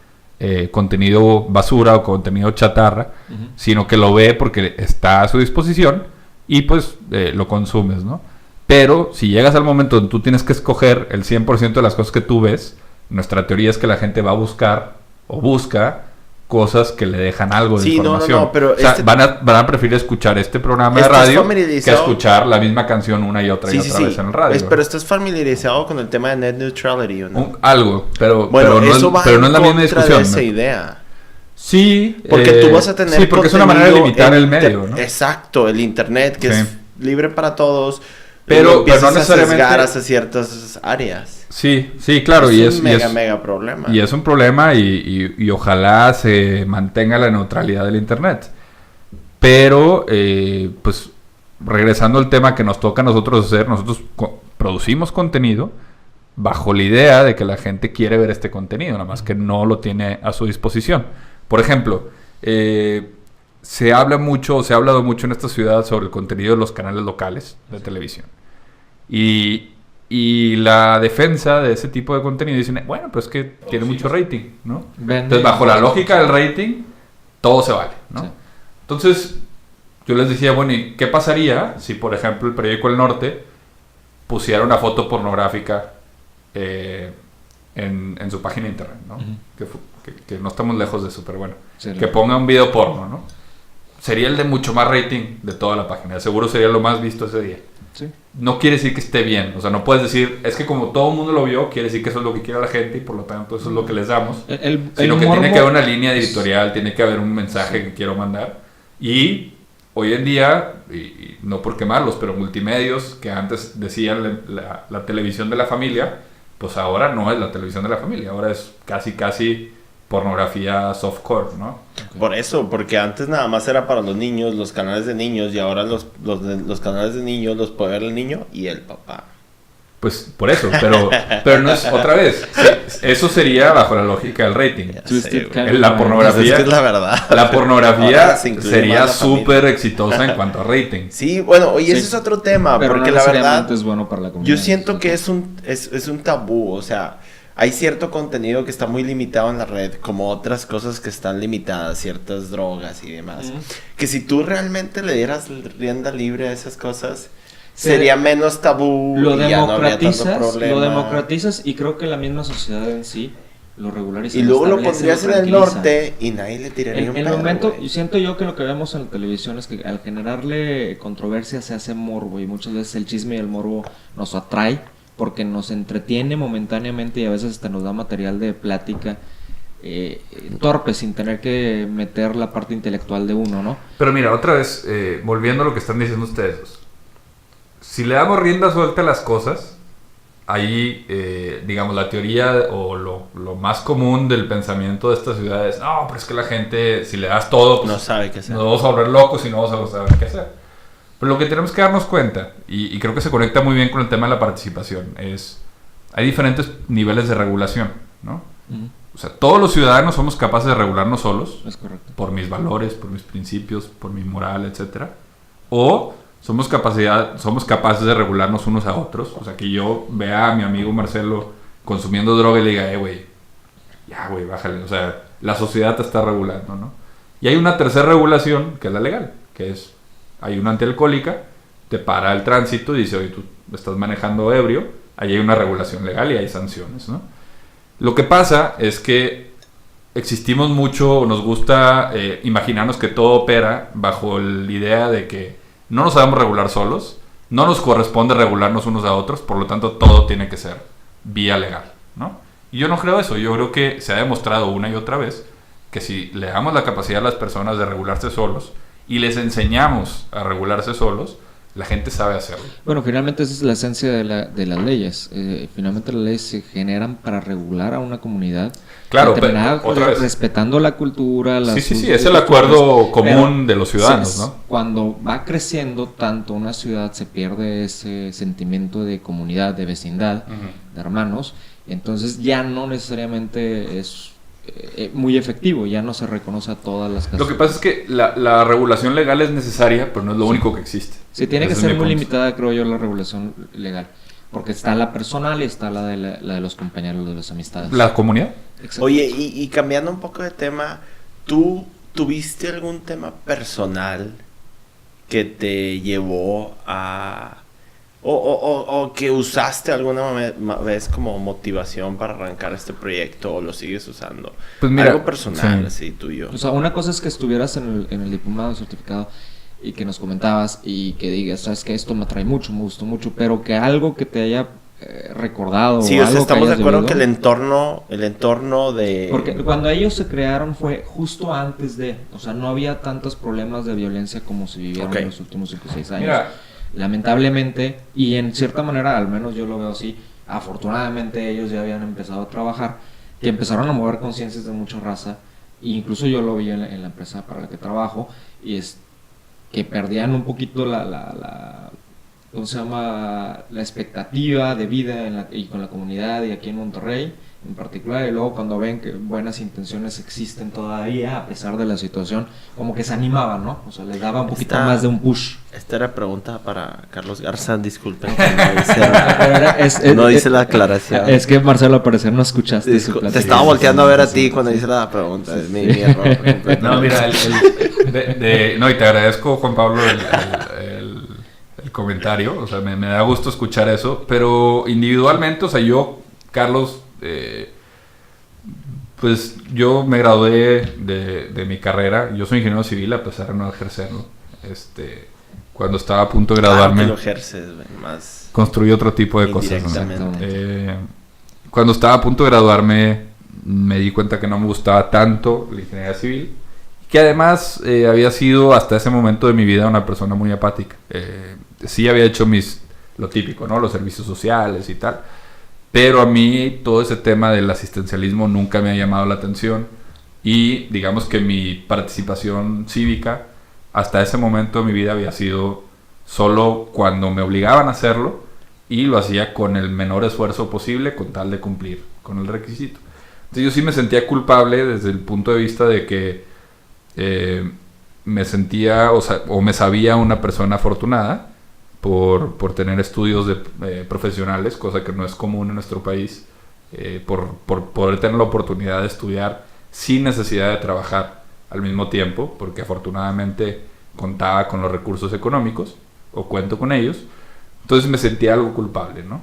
contenido basura o contenido chatarra, sino que lo ve porque está a su disposición y pues lo consumes, ¿no? Pero si llegas al momento donde tú tienes que escoger el 100% de las cosas que tú ves, nuestra teoría es que la gente va a buscar o busca cosas que le dejan algo de información. Pero o sea, van a preferir escuchar este programa de radio que escuchar la misma canción una y otra vez en el radio. Pero estás familiarizado con el tema de net neutrality, ¿o no? Algo, pero no es la misma discusión. De esa idea. Sí, porque tú vas a tener porque es una manera de limitar el medio, ¿no? Exacto, el internet que es libre para todos, pero no necesariamente hacia ciertas áreas. Sí, claro, es un mega problema. Y es un problema y ojalá se mantenga la neutralidad del internet. Pero, pues, regresando al tema que nos toca a nosotros hacer, nosotros producimos contenido bajo la idea de que la gente quiere ver este contenido, nada más que no lo tiene a su disposición. Por ejemplo, se ha hablado mucho en esta ciudad sobre el contenido de los canales locales de televisión. Y la defensa de ese tipo de contenido dicen, bueno, pues es que tiene mucho rating, ¿no? Entonces, bajo la lógica del rating, todo se vale, ¿no? Sí. Entonces, yo les decía, bueno, ¿y qué pasaría si, por ejemplo, el periódico El Norte pusiera una foto pornográfica en su página de internet, ¿no? Que no estamos lejos de eso, pero bueno. Sí, que ponga un video porno, ¿no? Sería el de mucho más rating de toda la página. Seguro sería lo más visto ese día. Sí. No quiere decir que esté bien. O sea, no puedes decir, es que como todo el mundo lo vio, quiere decir que eso es lo que quiere la gente y por lo tanto eso es lo que les damos. Sino que tiene que haber una línea editorial, tiene que haber un mensaje que quiero mandar. Y hoy en día, y no por quemarlos, pero multimedios que antes decían la televisión de la familia, pues ahora no es la televisión de la familia. Ahora es casi pornografía softcore, ¿no? Por eso, porque antes nada más era para los niños, los canales de niños, y ahora los canales de niños los puede ver el niño y el papá. Pues por eso, pero no es otra vez. Sí, eso sería bajo la lógica del rating. La pornografía, es la verdad. La pornografía sería súper exitosa en cuanto a rating. Sí, bueno, y ese es otro tema, pero porque no la verdad es bueno para la comunidad. Yo siento que es un tabú, o sea, hay cierto contenido que está muy limitado en la red, como otras cosas que están limitadas, ciertas drogas y demás. Que si tú realmente le dieras rienda libre a esas cosas, sería menos tabú. Lo democratizas y creo que la misma sociedad en sí lo regulariza. Y luego lo pondrías en el norte y nadie le tiraría un pedo. En el momento, siento yo que lo que vemos en la televisión es que al generarle controversia se hace morbo, y muchas veces el chisme y el morbo nos atrae porque nos entretiene momentáneamente y a veces hasta nos da material de plática torpe sin tener que meter la parte intelectual de uno, ¿no? Pero mira, otra vez, volviendo a lo que están diciendo ustedes, si le damos rienda suelta a las cosas, ahí, digamos, la teoría o lo más común del pensamiento de estas ciudades, no, pero es que la gente, si le das todo, pues no sabe qué hacer. Nos vamos a volver locos y no vamos a saber qué hacer. Pero lo que tenemos que darnos cuenta, y creo que se conecta muy bien con el tema de la participación, es, hay diferentes niveles de regulación, ¿no? O sea, todos los ciudadanos somos capaces de regularnos solos. Es correcto. Por mis valores, por mis principios, por mi moral, etcétera. O somos capaces de regularnos unos a otros. O sea, que yo vea a mi amigo Marcelo consumiendo droga y le diga, güey, ya, güey, bájale. O sea, la sociedad te está regulando, ¿no? Y hay una tercera regulación, que es la legal, que es, hay una antialcohólica, te para el tránsito y dice, oye, tú estás manejando ebrio, ahí hay una regulación legal y hay sanciones, ¿no? Lo que pasa es que existimos mucho, nos gusta imaginarnos que todo opera bajo la idea de que no nos sabemos regular solos, no nos corresponde regularnos unos a otros, por lo tanto todo tiene que ser vía legal, ¿no? Y yo no creo eso, yo creo que se ha demostrado una y otra vez que si le damos la capacidad a las personas de regularse solos y les enseñamos a regularse solos, la gente sabe hacerlo. Bueno, finalmente esa es la esencia de las leyes. Finalmente las leyes se generan para regular a una comunidad. Claro, pero otra vez, respetando la cultura. Sí, es el acuerdo común de los ciudadanos, ¿no? Cuando va creciendo tanto una ciudad, se pierde ese sentimiento de comunidad, de vecindad, de hermanos. Entonces ya no necesariamente es muy efectivo, ya no se reconoce a todas las casas. Lo que pasa es que la regulación legal es necesaria, pero no es lo único que existe. Sí, tiene que Ese es ser mi muy punto. limitada, creo yo, la regulación legal. Porque está la personal y está la de los compañeros, de las amistades. ¿La comunidad? Exacto. Oye, y cambiando un poco de tema, ¿tú tuviste algún tema personal que te llevó a... o que usaste alguna vez como motivación para arrancar este proyecto o lo sigues usando? Pues mira, algo personal, sí. así, tuyo. O sea, una cosa es que estuvieras en el diplomado certificado y que nos comentabas y que digas, sabes que esto me atrae mucho, me gustó mucho, pero que algo que te haya recordado Sí, o o sea, algo estamos que de hayas acuerdo que vivido. el entorno de... Porque cuando ellos se crearon fue justo antes de, o sea, no había tantos problemas de violencia como se vivieron Ok. en los últimos 5 o 6 años. Mira. Lamentablemente, y en cierta manera, al menos yo lo veo así, afortunadamente ellos ya habían empezado a trabajar, que empezaron a mover conciencias de mucha raza, e incluso yo lo vi en la empresa para la que trabajo, y es que perdían un poquito ¿cómo se llama? La expectativa de vida y con la comunidad y aquí en Monterrey en particular, y luego cuando ven que buenas intenciones existen todavía a pesar de la situación, como que se animaban, ¿no? O sea, les daba un poquito más de un push. Esta era pregunta para Carlos Garza, disculpen que no hice la aclaración. Es que Marcelo, al parecer no escuchaste su Te plática. estaba volteando a ver a ti cuando hice la pregunta, es mi error. completamente. No, mira, no, y te agradezco, Juan Pablo, el comentario. O sea, me da gusto escuchar eso. Pero individualmente, o sea, yo, Carlos, pues yo me gradué de mi carrera. Yo soy ingeniero civil a pesar de no ejercerlo. Cuando estaba a punto de graduarme, que lo ejerces, güey, más construí otro tipo de cosas, ¿no? indirectamente. Cuando estaba a punto de graduarme, me di cuenta que no me gustaba tanto la ingeniería civil, que además había sido hasta ese momento de mi vida una persona muy apática. Sí había hecho lo típico, ¿no? Los servicios sociales y tal, pero a mí todo ese tema del asistencialismo nunca me ha llamado la atención, y digamos que mi participación cívica hasta ese momento de mi vida había sido solo cuando me obligaban a hacerlo, y lo hacía con el menor esfuerzo posible con tal de cumplir con el requisito. Entonces yo sí me sentía culpable desde el punto de vista de que me sentía o me sabía una persona afortunada por tener estudios profesionales, cosa que no es común en nuestro país, por poder tener la oportunidad de estudiar sin necesidad de trabajar al mismo tiempo, porque afortunadamente contaba con los recursos económicos, o cuento con ellos. Entonces me sentía algo culpable, ¿no?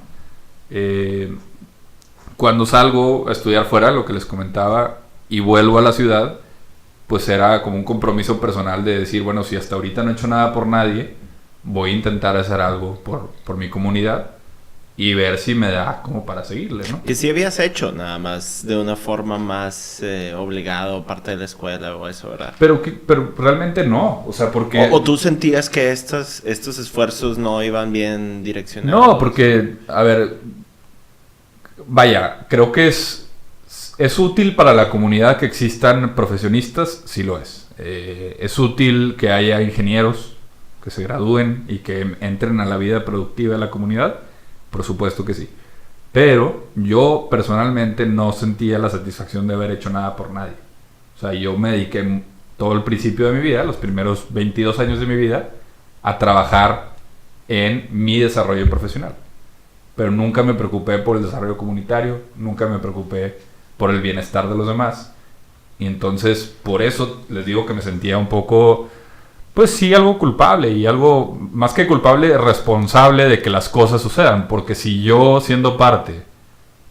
Cuando salgo a estudiar fuera, lo que les comentaba, y vuelvo a la ciudad, pues era como un compromiso personal de decir, bueno, si hasta ahorita no he hecho nada por nadie, voy a intentar hacer algo por mi comunidad y ver si me da como para seguirle, ¿no? Que sí habías hecho, nada más de una forma más obligado, parte de la escuela o eso, ¿verdad? Pero realmente no, o sea, porque... ¿O tú sentías que estos esfuerzos no iban bien direccionados? No, porque, a ver, vaya, creo que es útil para la comunidad que existan profesionistas, sí lo es. Es útil que haya ingenieros que se gradúen y que entren a la vida productiva de la comunidad, por supuesto que sí. Pero yo personalmente no sentía la satisfacción de haber hecho nada por nadie. O sea, yo me dediqué todo el principio de mi vida, los primeros 22 años de mi vida, a trabajar en mi desarrollo profesional. Pero nunca me preocupé por el desarrollo comunitario, nunca me preocupé por el bienestar de los demás. Y entonces, por eso les digo que me sentía un poco, pues sí, algo culpable, y algo más que culpable, responsable de que las cosas sucedan. Porque si yo, siendo parte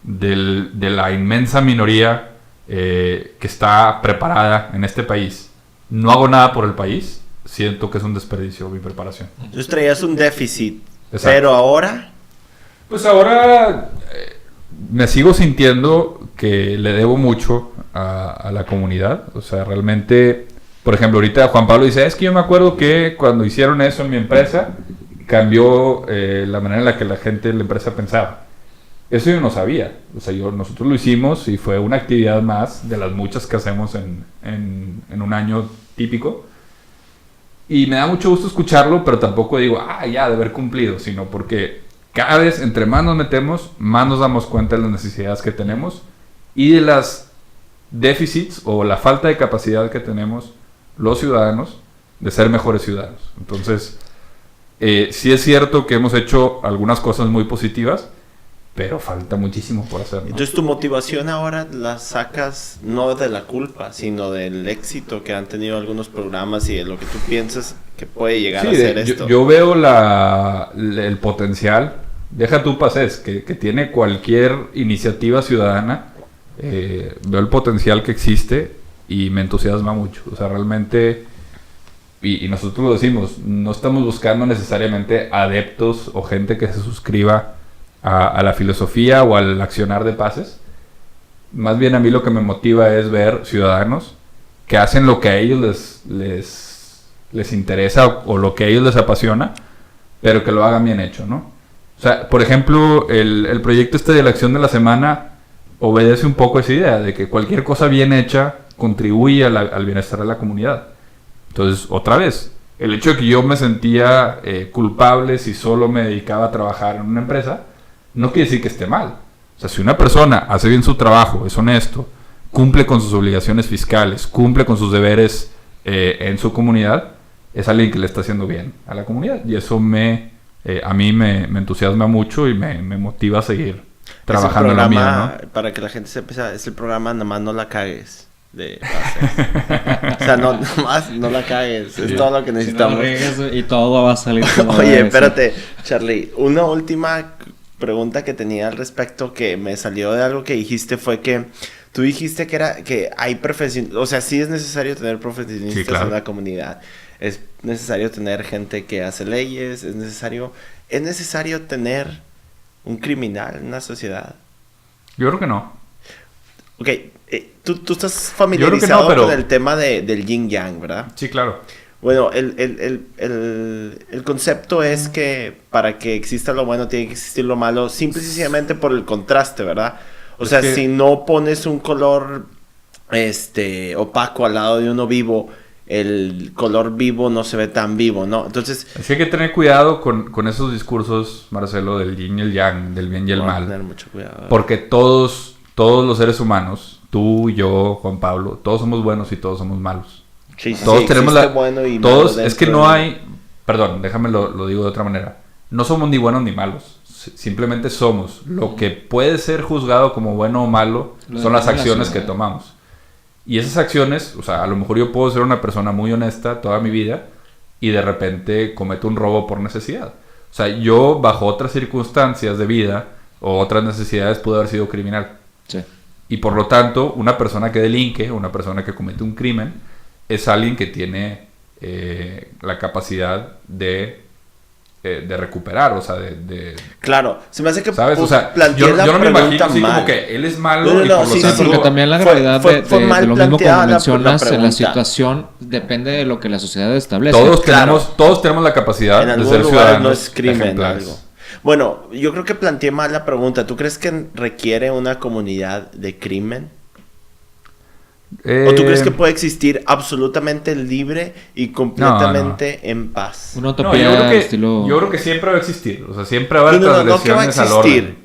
de la inmensa minoría que está preparada en este país, no hago nada por el país, siento que es un desperdicio mi preparación. Entonces traías un déficit. Exacto. Pero ahora... Pues ahora me sigo sintiendo que le debo mucho a la comunidad. O sea, realmente, por ejemplo, ahorita Juan Pablo dice, es que yo me acuerdo que cuando hicieron eso en mi empresa, cambió la manera en la que la gente de la empresa pensaba. Eso yo no sabía. O sea, nosotros lo hicimos y fue una actividad más de las muchas que hacemos en un año típico. Y me da mucho gusto escucharlo, pero tampoco digo, ya, de haber cumplido, sino porque cada vez entre más nos metemos, más nos damos cuenta de las necesidades que tenemos y de las déficits o la falta de capacidad que tenemos los ciudadanos de ser mejores ciudadanos. Entonces, sí es cierto que hemos hecho algunas cosas muy positivas, pero falta muchísimo por hacer, ¿no? Entonces tu motivación ahora la sacas no de la culpa, sino del éxito que han tenido algunos programas y de lo que tú piensas que puede llegar a ser esto. Yo veo el potencial, deja tú pases, que tiene cualquier iniciativa ciudadana, veo el potencial que existe y me entusiasma mucho. O sea, realmente, y nosotros lo decimos, no estamos buscando necesariamente adeptos o gente que se suscriba a la filosofía o al accionar de pases. Más bien a mí lo que me motiva es ver ciudadanos que hacen lo que a ellos les interesa o lo que a ellos les apasiona, pero que lo hagan bien hecho, ¿no? O sea, por ejemplo, el proyecto de la acción de la semana obedece un poco a esa idea de que cualquier cosa bien hecha contribuye al bienestar de la comunidad. Entonces, otra vez, el hecho de que yo me sentía culpable si solo me dedicaba a trabajar en una empresa, no quiere decir que esté mal. O sea, si una persona hace bien su trabajo, es honesto, cumple con sus obligaciones fiscales, cumple con sus deberes en su comunidad, es alguien que le está haciendo bien a la comunidad. Y eso a mí me entusiasma mucho y me motiva a seguir trabajando en la mía, ¿no? Para que la gente sepa, es el programa Nada más no la cagues. O sea, nomás no la cagues. Sí. Es todo lo que necesitamos. Si no y todo va a salir como Oye, espérate, Charlie. Una última pregunta que tenía al respecto que me salió de algo que dijiste fue que tú dijiste que hay profesionistas, o sea, sí es necesario tener profesionistas, sí, claro, en la comunidad. Es necesario tener gente que hace leyes, es necesario tener un criminal en una sociedad. Yo creo que no. Ok, tú estás familiarizado con el tema del yin yang, ¿verdad? Sí, claro. Bueno, el concepto es que para que exista lo bueno tiene que existir lo malo, simple y sencillamente por el contraste, ¿verdad? O sea, si no pones un color opaco al lado de uno vivo, el color vivo no se ve tan vivo, ¿no? Entonces... Así hay que tener cuidado con esos discursos, Marcelo, del yin y el yang, del bien y el mal. Tener mucho cuidado. Porque todos los seres humanos, tú, yo, Juan Pablo, todos somos buenos y todos somos malos. Sí, todos tenemos bueno y todos, es que no hay... Perdón, déjame lo digo de otra manera. No somos ni buenos ni malos. Simplemente somos. Lo que puede ser juzgado como bueno o malo son las acciones que tomamos. Y esas acciones, o sea, a lo mejor yo puedo ser una persona muy honesta toda mi vida y de repente cometo un robo por necesidad. O sea, yo bajo otras circunstancias de vida o otras necesidades pude haber sido criminal. Sí. Y por lo tanto, una persona que delinque, una persona que comete un crimen, es alguien que tiene la capacidad de recuperar, o sea, Claro, se me hace que... ¿Sabes? O sea, yo no me imagino así como que él es malo y por lo tanto... Porque también la gravedad de lo mismo como mencionas en la situación depende de lo que la sociedad establece. Todos tenemos la capacidad de ser ciudadanos. No es crimen algo. Bueno, yo creo que planteé mal la pregunta. ¿Tú crees que requiere una comunidad de crimen? ¿O tú crees que puede existir absolutamente libre y completamente en paz? Una utopía yo creo que siempre va a existir. O sea, siempre va a haber transgresiones al orden.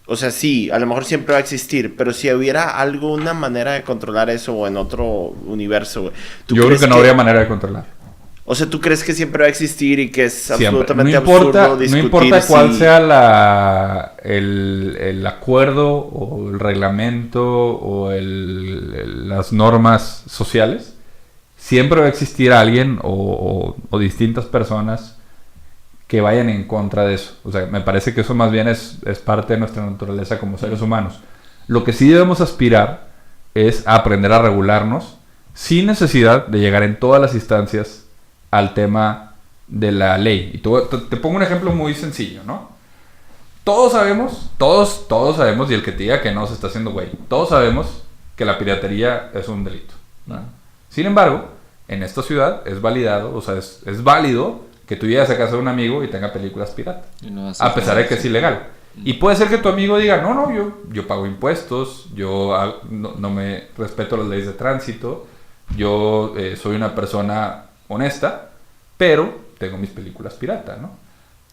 O sea, sí, a lo mejor siempre va a existir. Pero si hubiera alguna manera de controlar eso o en otro universo, yo creo que no habría manera de controlar. O sea, ¿tú crees que siempre va a existir y que es siempre. Absolutamente absurdo discutir? No importa cuál sea el acuerdo o el reglamento o las normas sociales, siempre va a existir alguien o distintas personas que vayan en contra de eso. O sea, me parece que eso más bien es parte de nuestra naturaleza como seres humanos. Lo que sí debemos aspirar es a aprender a regularnos sin necesidad de llegar en todas las instancias al tema de la ley. Y te pongo un ejemplo muy sencillo, ¿no? Todos sabemos, y el que te diga que no se está haciendo güey, todos sabemos que la piratería es un delito, ¿no? Sin embargo, en esta ciudad es validado, o sea, es válido que tú llegues a casa de un amigo y tenga películas pirata, a pesar de que es ilegal. Y puede ser que tu amigo diga, no, yo pago impuestos, yo no me respeto las leyes de tránsito, yo soy una persona honesta, pero tengo mis películas pirata, ¿no?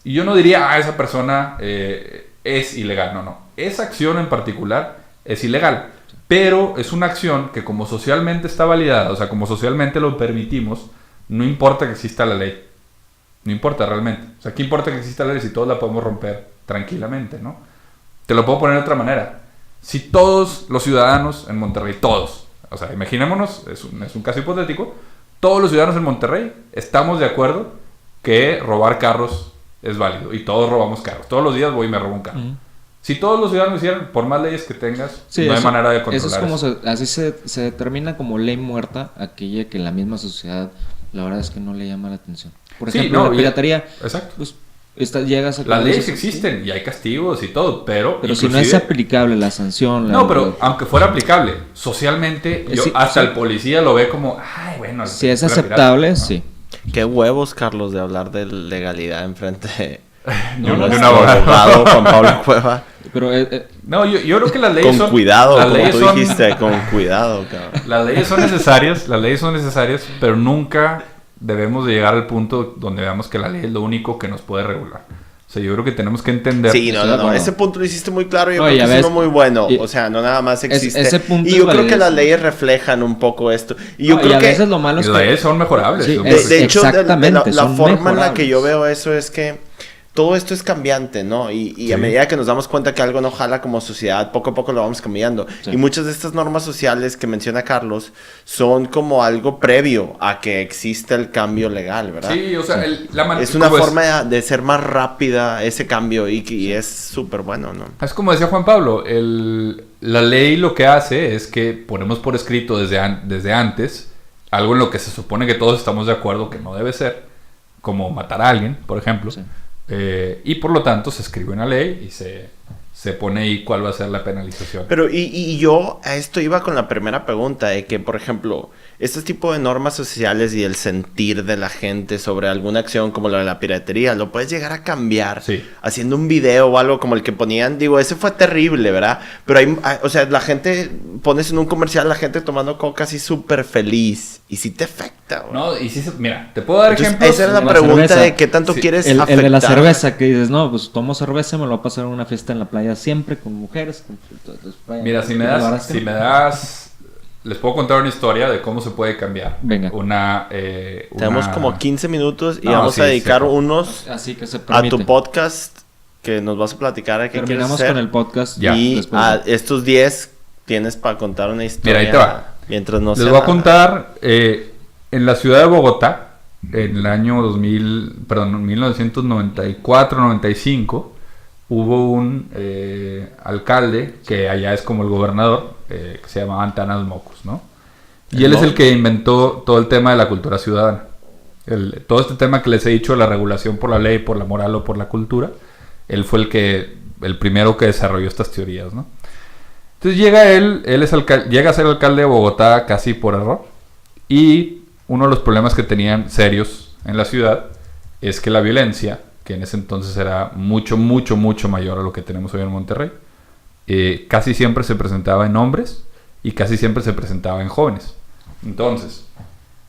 Y yo no diría, esa persona es ilegal. No. Esa acción en particular es ilegal. pero es una acción que como socialmente está validada, o sea, como socialmente lo permitimos, no importa que exista la ley. No importa realmente. O sea, ¿qué importa que exista la ley si todos la podemos romper tranquilamente, ¿no? Te lo puedo poner de otra manera. Si todos los ciudadanos en Monterrey, todos, o sea, imaginémonos, es un caso hipotético, todos los ciudadanos en Monterrey estamos de acuerdo que robar carros es válido y todos robamos carros. Todos los días voy y me robo un carro. Si todos los ciudadanos hicieran, por más leyes que tengas, sí, no hay manera de controlar eso. Es como así se determina como ley muerta aquella que la misma sociedad, la verdad es que no le llama la atención. Por ejemplo, la piratería. Exacto. Pues, llegas a las leyes existen y hay castigos y todo, pero si no es aplicable la sanción... pero aunque fuera aplicable, socialmente, hasta el policía lo ve como, ay, bueno... Si es aceptable, pirata, sí. Qué huevos, Carlos, de hablar de legalidad enfrente de un abogado, Juan Pablo Cueva. Pero, no, yo creo que las leyes con cuidado, como tú dijiste, con cuidado, cabrón. Las leyes son necesarias, pero nunca debemos de llegar al punto donde veamos que la ley es lo único que nos puede regular. O sea, yo creo que tenemos que entender... Sí, no. Ese punto lo hiciste muy claro y yo creo que es uno muy bueno. O sea, no nada más existe. Ese punto y yo creo que las leyes reflejan un poco esto. Y yo creo a veces lo malo es que... las leyes son mejorables. Sí, de hecho, la forma en la que yo veo eso es que todo esto es cambiante, ¿no? Y a medida que nos damos cuenta que algo no jala como sociedad, poco a poco lo vamos cambiando. Sí. Y muchas de estas normas sociales que menciona Carlos son como algo previo a que exista el cambio legal, ¿verdad? Sí, o sea, es una forma de ser más rápida ese cambio y es súper bueno, ¿no? Es como decía Juan Pablo, la ley lo que hace es que ponemos por escrito desde antes algo en lo que se supone que todos estamos de acuerdo que no debe ser, como matar a alguien, por ejemplo. Sí. Y por lo tanto se escribe una ley y se pone ahí cuál va a ser la penalización. Pero y yo a esto iba con la primera pregunta de que, por ejemplo, este tipo de normas sociales y el sentir de la gente sobre alguna acción como la de la piratería, lo puedes llegar a cambiar haciendo un video o algo como el que ponían. Digo, ese fue terrible, ¿verdad? Pero o sea, la gente, pones en un comercial la gente tomando coca así súper feliz y sí te afecta, güey. No, y sí, mira, te puedo dar ejemplos. Esa era la pregunta de qué tanto quieres afectar. El de la cerveza, que dices, no, pues tomo cerveza, me lo voy a pasar en una fiesta en la playa siempre con mujeres. Mira, si me das, les puedo contar una historia de cómo se puede cambiar. Venga. Tenemos como 15 minutos y vamos a dedicar unos así que se a tu podcast que nos vas a platicar. Terminamos con el podcast. Y a estos 10 tienes para contar una historia. Mira, ahí te va. Mientras no les voy a contar, en la ciudad de Bogotá, en el año 1994-95, hubo un alcalde, que allá es como el gobernador, que se llamaba Antanas Mocos, ¿no? Y él es el que inventó todo el tema de la cultura ciudadana. Todo este tema que les he dicho, la regulación por la ley, por la moral o por la cultura, él fue el primero que desarrolló estas teorías, ¿no? Entonces llega llega a ser alcalde de Bogotá casi por error, y uno de los problemas que tenían serios en la ciudad es que la violencia, que en ese entonces era mucho, mucho, mucho mayor a lo que tenemos hoy en Monterrey, casi siempre se presentaba en hombres y casi siempre se presentaba en jóvenes. Entonces,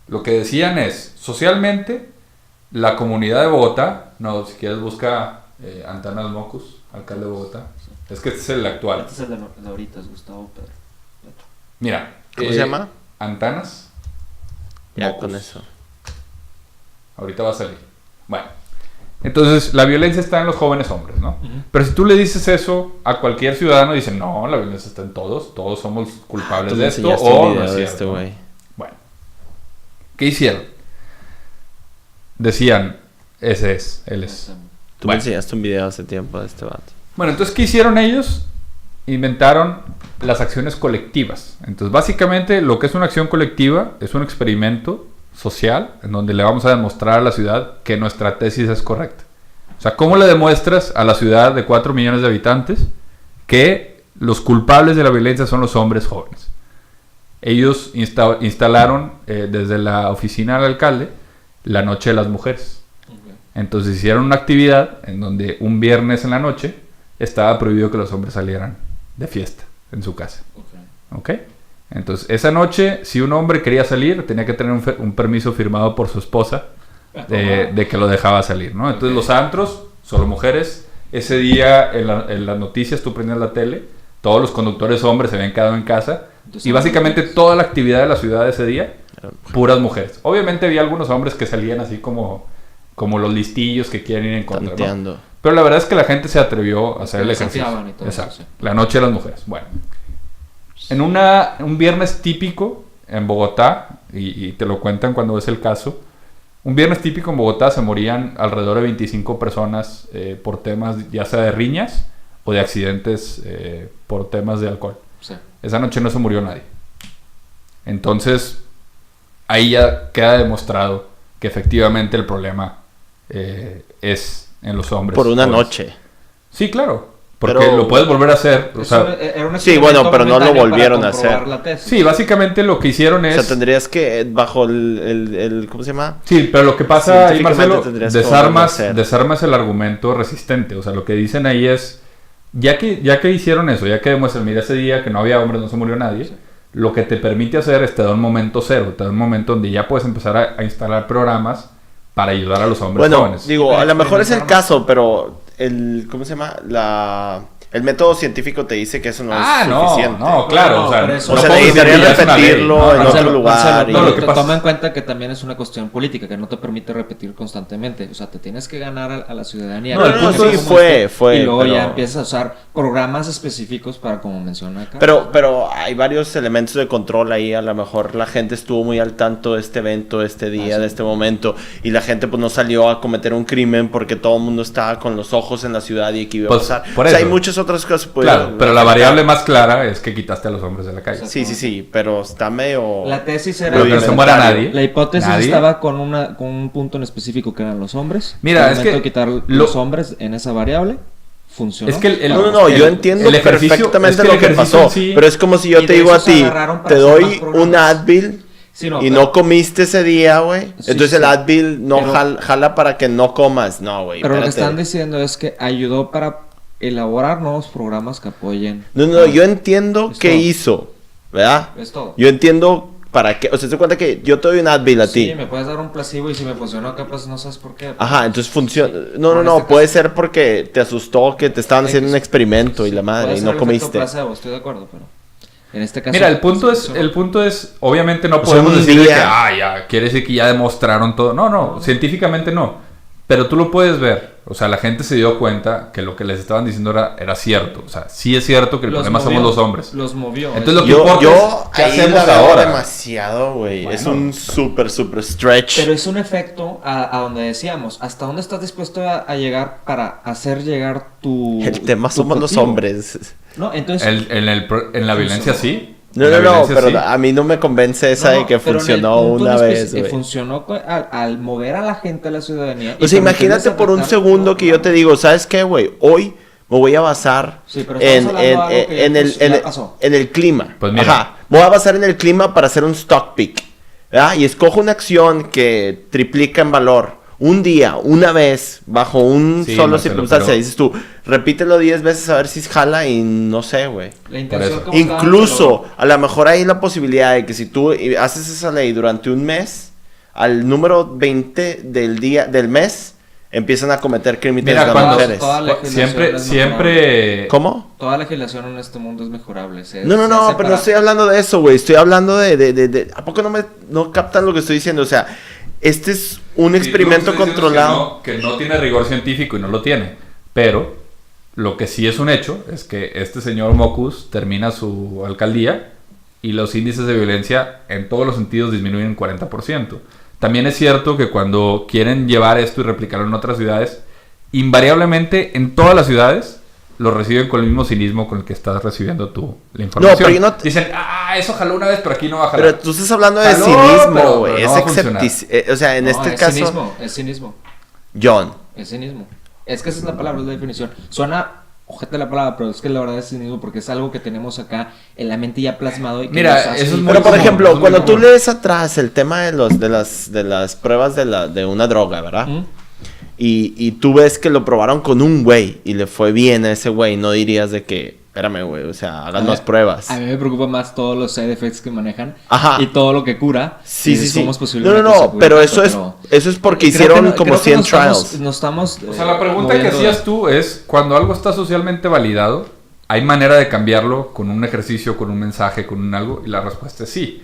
lo que decían es, socialmente, la comunidad de Bogotá, no, si quieres busca Antanas Mocos, alcalde de Bogotá, es que este es el actual. Este es el de ahorita, es Gustavo Pedro. Mira. ¿Cómo se llama? Antanas Ya, Mocos. con eso. Ahorita va a salir. Bueno. Entonces, la violencia está en los jóvenes hombres, ¿no? Uh-huh. Pero si tú le dices eso a cualquier ciudadano, dicen, no, la violencia está en todos somos culpables de esto, o no es cierto. Bueno, ¿qué hicieron? Decían, él es. Tú me enseñaste un video hace tiempo de este vato. Bueno, entonces, ¿qué hicieron ellos? Inventaron las acciones colectivas. Entonces, básicamente, lo que es una acción colectiva es un experimento social en donde le vamos a demostrar a la ciudad que nuestra tesis es correcta. O sea, ¿cómo le demuestras a la ciudad de 4 millones de habitantes que los culpables de la violencia son los hombres jóvenes? Ellos instalaron desde la oficina del alcalde la Noche de las Mujeres. Okay. Entonces hicieron una actividad en donde un viernes en la noche estaba prohibido que los hombres salieran de fiesta en su casa. ¿Ok? Entonces, esa noche, si un hombre quería salir, tenía que tener un permiso firmado por su esposa de que lo dejaba salir, ¿no? Entonces, los antros, solo mujeres. Ese día, en las noticias, tú prendías la tele, todos los conductores hombres se habían quedado en casa Y básicamente toda la actividad de la ciudad ese día, puras mujeres. Obviamente había algunos hombres que salían así como los listillos que quieren ir en contra, Tanteando. ¿no? Pero la verdad es que la gente se atrevió a hacer el ejercicio. Y todo Exacto. eso, sí. La noche de las mujeres. Bueno. En un viernes típico en Bogotá, y te lo cuentan cuando es el caso, un viernes típico en Bogotá se morían alrededor de 25 personas por temas ya sea de riñas o de accidentes por temas de alcohol. Sí. Esa noche no se murió nadie. Entonces, ahí ya queda demostrado que efectivamente el problema es en los hombres. Por una jóvenes. noche. Sí, claro. Porque Pero- lo puedes volver a hacer. O sea, Era un Sí, bueno, pero no lo experimento volvieron para a hacer. comprobar la tesis. sí, básicamente lo que hicieron O es... sea, tendrías que, bajo el ¿cómo se llama? Sí, pero lo que pasa ahí, Científicamente Marcelo, tendrías que volverlo a hacer. desarmas el argumento resistente. O sea, lo que dicen ahí es, ya que hicieron eso, ya que demuestran, mira, ese día que no había hombres, no se murió nadie, lo que te permite hacer es te da un momento cero, te da un momento donde ya puedes empezar a instalar programas para ayudar a los hombres Bueno, jóvenes. digo, a lo mejor es el experimentar más. caso, pero ¿cómo se llama? El método científico te dice que eso no es suficiente. no, claro, No, o sea, pero eso- O sea, puedo decir necesitaría que ya es una ley. repetirlo No, en no, otro Marcelo, lugar. Marcelo, y- no, lo que pasa- toma en cuenta que también es una cuestión política que no te permite repetir constantemente. O sea, te tienes que ganar a la ciudadanía. No, Que el piense punto sí como fue, usted, y luego pero- ya empiezas a usar programas específicos para, como menciona acá. Pero hay varios elementos de control ahí. A lo mejor la gente estuvo muy al tanto de este evento, de este día, sí. de este momento. Y la gente pues no salió a cometer un crimen porque todo el mundo estaba con los ojos en la ciudad y que iba a Pues, pasar. por O sea, eso. hay muchas otras cosas. Pues, Claro, pero la variable más clara es que quitaste a los hombres de la calle. Sí, pero está medio... La tesis era Pero que no se muera nadie. La hipótesis Nadie. estaba con un punto en específico que eran los hombres. Mira, Al es momento que de quitar lo- los hombres en esa variable, funcionó. Es que el- No, yo el- entiendo el ejercicio- perfectamente es que el lo que ejercicio pasó. en sí- Pero es como si yo Y te de digo eso a se ti, agarraron para te hacer doy más programas. un Advil Sí, no, y pero- no comiste ese día, güey. Sí, Entonces sí. el Advil no Pero- jala para que no comas. No, güey. Pero lo que espérate. están diciendo es que ayudó para elaborar nuevos programas que apoyen. No, yo entiendo Es qué todo. hizo, ¿verdad? Es todo. Yo entiendo para qué. O sea, te cuenta que yo te doy un Advil a ti. Sí, me puedes dar un placebo y si me funcionó, capaz no sabes por qué. Ajá, entonces funciona. Sí. No, Por no, este puede caso. ser porque te asustó que te estaban haciendo un experimento y la madre Puede y ser no el efecto comiste. placebo, estoy de acuerdo, pero en este caso. Mira, el punto funcionó. es, obviamente no O sea, podemos un decir de que, día- ya, quiere decir que ya demostraron todo. No, científicamente no. Pero tú lo puedes ver. O sea, la gente se dio cuenta que lo que les estaban diciendo era cierto. O sea, sí es cierto que el Los problema movió, somos los hombres. Los movió. Entonces, lo que Yo importa es, ¿qué ahí hacemos la veo ahora? demasiado, güey. Es Bueno. un súper stretch. Pero es un efecto a donde decíamos, ¿hasta dónde estás dispuesto a llegar para hacer llegar tu... El tema tu somos los objetivo? hombres. No, entonces... En la violencia sí. No, En la no, violencia pero sí. a mí no me convence esa No, de que pero en el funcionó punto una en vez, güey. funcionó al mover a la gente, a la ciudadanía. O sea, imagínate por un segundo que yo te digo, ¿sabes qué, güey? Hoy me voy a basar Sí, pero en, estamos hablando de algo que en el, ya en, el, pasó. en el clima. Pues mira. Ajá. Me voy a basar en el clima para hacer un stock pick. ¿Verdad? Y escojo una acción que triplica en valor. Un día, una vez, bajo un Sí, solo Marcelo, circunstancia. pero- Dices tú, repítelo 10 veces a ver si jala y no sé, güey. La intención eso. que buscaban, Incluso, pero- a lo mejor hay la posibilidad de que si tú haces esa ley durante un mes, al número 20 del mes, empiezan a cometer crímenes Mira, de cuando- mujeres. toda la legislación Siempre, es siempre... ¿Cómo? Toda legislación en este mundo es mejorable. No, pero no estoy hablando de eso, güey. Estoy hablando de ¿a poco no captan lo que estoy diciendo? O sea, este es un experimento Sí, lo que estoy diciendo controlado. es que no tiene rigor científico y no lo tiene. Pero lo que sí es un hecho es que este señor Mocus termina su alcaldía y los índices de violencia en todos los sentidos disminuyen un 40%. También es cierto que cuando quieren llevar esto y replicarlo en otras ciudades, invariablemente en todas las ciudades lo reciben con el mismo cinismo con el que estás recibiendo tú la información. pero yo no Dicen, eso jaló una vez, pero aquí no va a jalar. Pero tú estás hablando de Jaló, cinismo, pero güey. no Es va a funcionar. o sea, en este caso, Es cinismo. John. Es cinismo. Es que esa es la palabra, es la definición. Suena ojete la palabra, pero es que la verdad es cinismo porque es algo que tenemos acá en la mente ya plasmado. Y que Mira, nos hace- eso es muy Pero por común, ejemplo, eso es muy cuando tú común. lees atrás el tema de las pruebas de una droga, ¿verdad? ¿Mm? Y tú ves que lo probaron con un güey y le fue bien a ese güey, no dirías de que, espérame, güey, o sea, hagan más pruebas. A mí me preocupa más todos los side effects que manejan. Ajá. Y todo lo que cura. Sí, y sí, sí. cómo es posible No, pero eso es porque hicieron como 100 trials. Nos estamos O sea, la pregunta que hacías tú es, cuando algo está socialmente validado, ¿hay manera de cambiarlo con un ejercicio, con un mensaje, con un algo? Y la respuesta es sí.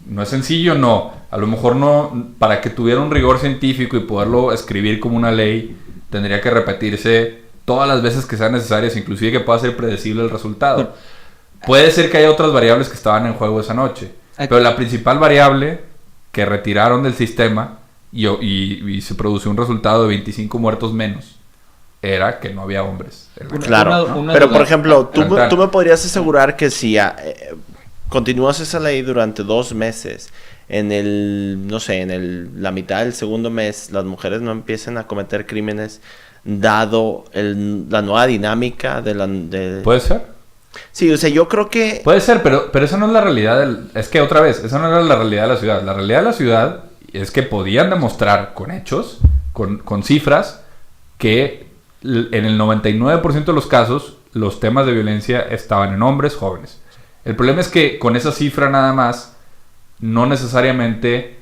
¿No es sencillo? No. A lo mejor no, para que tuviera un rigor científico y poderlo escribir como una ley, tendría que repetirse todas las veces que sean necesarias, inclusive que pueda ser predecible el resultado. Puede ser que haya otras variables que estaban en juego esa noche, pero la principal variable que retiraron del sistema y se produjo un resultado de 25 muertos menos era que no había hombres. Claro, pero por ejemplo, tú me podrías asegurar que si continúas esa ley durante 2 meses, la mitad del segundo mes, las mujeres no empiecen a cometer crímenes, dado la nueva dinámica de... ¿Puede ser? Sí, o sea, yo creo que... Puede ser, pero esa no es la realidad es que otra vez, esa no era la realidad de la ciudad. La realidad de la ciudad es que podían demostrar con hechos, con cifras, que en el 99% de los casos los temas de violencia estaban en hombres jóvenes. El problema es que con esa cifra nada más no necesariamente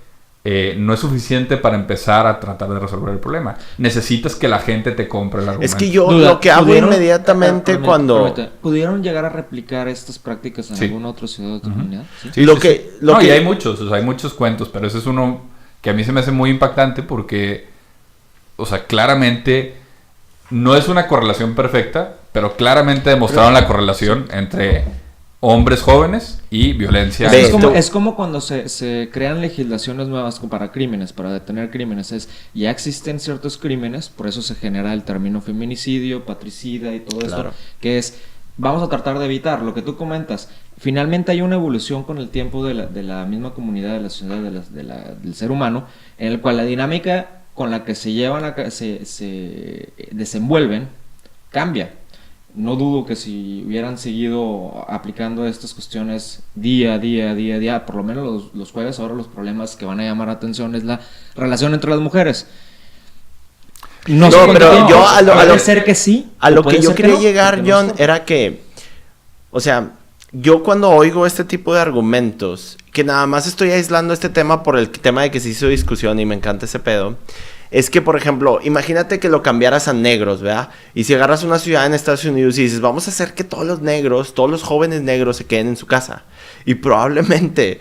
no es suficiente para empezar a tratar de resolver el problema. Necesitas que la gente te compre el argumento. Es que yo lo que hago inmediatamente cuando... ¿Pudieron llegar a replicar estas prácticas en alguna otra ciudad o comunidad? Sí. Y hay muchos, o sea, hay muchos cuentos, pero ese es uno que a mí se me hace muy impactante porque, o sea, claramente no es una correlación perfecta, pero claramente demostraron la correlación entre hombres jóvenes y violencia. Es como cuando se crean legislaciones nuevas para crímenes, para detener crímenes. Ya existen ciertos crímenes, por eso se genera el término feminicidio, patricida y todo esto, que es, vamos a tratar de evitar lo que tú comentas. Finalmente hay una evolución con el tiempo de la misma comunidad, de la sociedad, del ser humano, en el cual la dinámica con la que se llevan, se desenvuelven, cambia. No dudo que si hubieran seguido aplicando estas cuestiones día a día, por lo menos los jueves, ahora los problemas que van a llamar la atención es la relación entre las mujeres. No, pero yo puede ser que sí. A lo que yo quería llegar, John, era que, o sea, yo cuando oigo este tipo de argumentos, que nada más estoy aislando este tema por el tema de que se hizo discusión y me encanta ese pedo, es que, por ejemplo, imagínate que lo cambiaras a negros, ¿verdad? Y si agarras una ciudad en Estados Unidos y dices, vamos a hacer que todos los negros, todos los jóvenes negros se queden en su casa. Y probablemente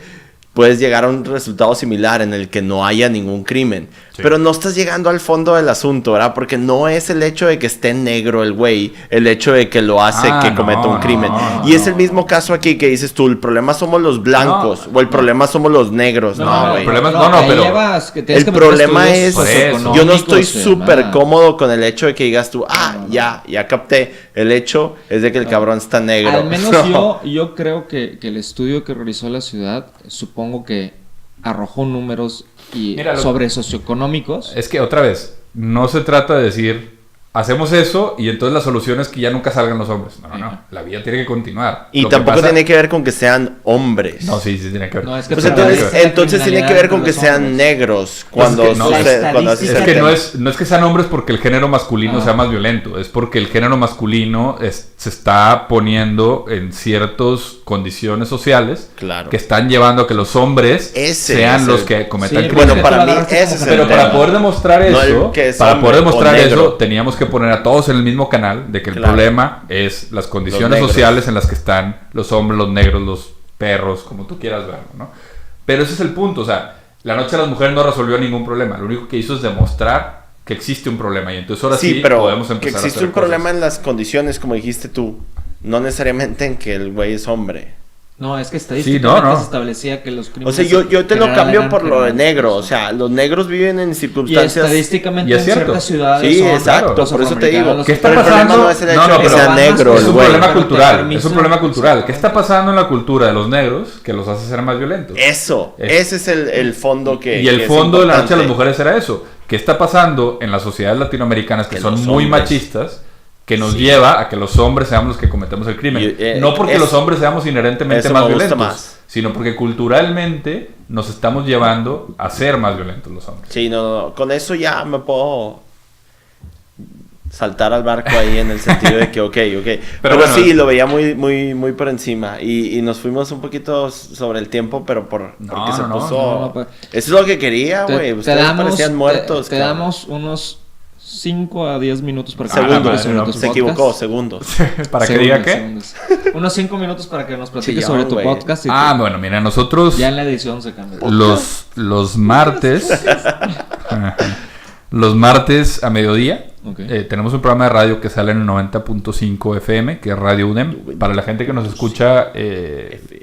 puedes llegar a un resultado similar en el que no haya ningún crimen. Sí. Pero no estás llegando al fondo del asunto, ¿verdad? Porque no es el hecho de que esté negro el güey, el hecho de que lo hace que cometa un crimen. Y es el mismo caso aquí que dices tú, el problema somos los blancos o el problema somos los negros. No, güey. El problema es, yo no estoy súper cómodo con el hecho de que digas tú, ya capté. El hecho es de que el cabrón está negro. Al menos yo creo que el estudio que realizó la ciudad, supongo que arrojó números sobre socioeconómicos. Es que otra vez, no se trata de decir hacemos eso y entonces la solución es que ya nunca salgan los hombres. No. La vida tiene que continuar. Y tampoco tiene que ver con que sean hombres. No, sí tiene que ver. No, es que pues entonces tiene que ver con que sean negros cuando es que no es que sean hombres porque el género masculino sea más violento, es porque el género masculino se está poniendo en ciertas condiciones sociales que están llevando a que los hombres sean los que cometan crímenes. Bueno, para mí pero para poder demostrar eso, teníamos que poner a todos en el mismo canal de que el problema es las condiciones sociales en las que están los hombres, los negros, los perros, como tú quieras verlo, ¿no? Pero ese es el punto, o sea, la noche de las mujeres no resolvió ningún problema, lo único que hizo es demostrar que existe un problema y entonces ahora sí podemos empezar a hacer que existe un problema en las condiciones, como dijiste tú, no necesariamente en que el güey es hombre. No, es que estadísticamente se establecía que los crímenes... O sea, yo te lo cambio por lo de negro. O sea, los negros viven en circunstancias... Y estadísticamente en ciertas ciudades... Sí, exacto. Por eso te digo. ¿Qué está pasando? No es el hecho de que sea negro. Es un problema cultural. Es un problema cultural. ¿Qué está pasando en la cultura de los negros que los hace ser más violentos? Eso. Ese es el fondo que... Y el fondo de la noche de las mujeres era eso. ¿Qué está pasando en las sociedades latinoamericanas que son muy machistas? Que nos lleva a que los hombres seamos los que cometemos el crimen. No porque los hombres seamos inherentemente más violentos, sino porque culturalmente nos estamos llevando a ser más violentos los hombres. Sí, no. Con eso ya me puedo saltar al barco ahí en el sentido de que ok. Pero bueno, sí, lo veía muy por encima. Y nos fuimos un poquito sobre el tiempo, pero porque se puso... Eso es lo que quería, güey. Ustedes parecían muertos. Te damos unos 5 a 10 minutos para que Segundos, nos se equivocó, segundos. ¿Para que diga qué? Segundos. Unos 5 minutos para que nos platiques Sí, sobre tu güey. podcast. Bueno, mira, nosotros Ya en la edición se cambia. los martes, los martes a mediodía, Ok. tenemos un programa de radio que sale en el 90.5 FM, que es Radio UDEM. Para la gente que nos escucha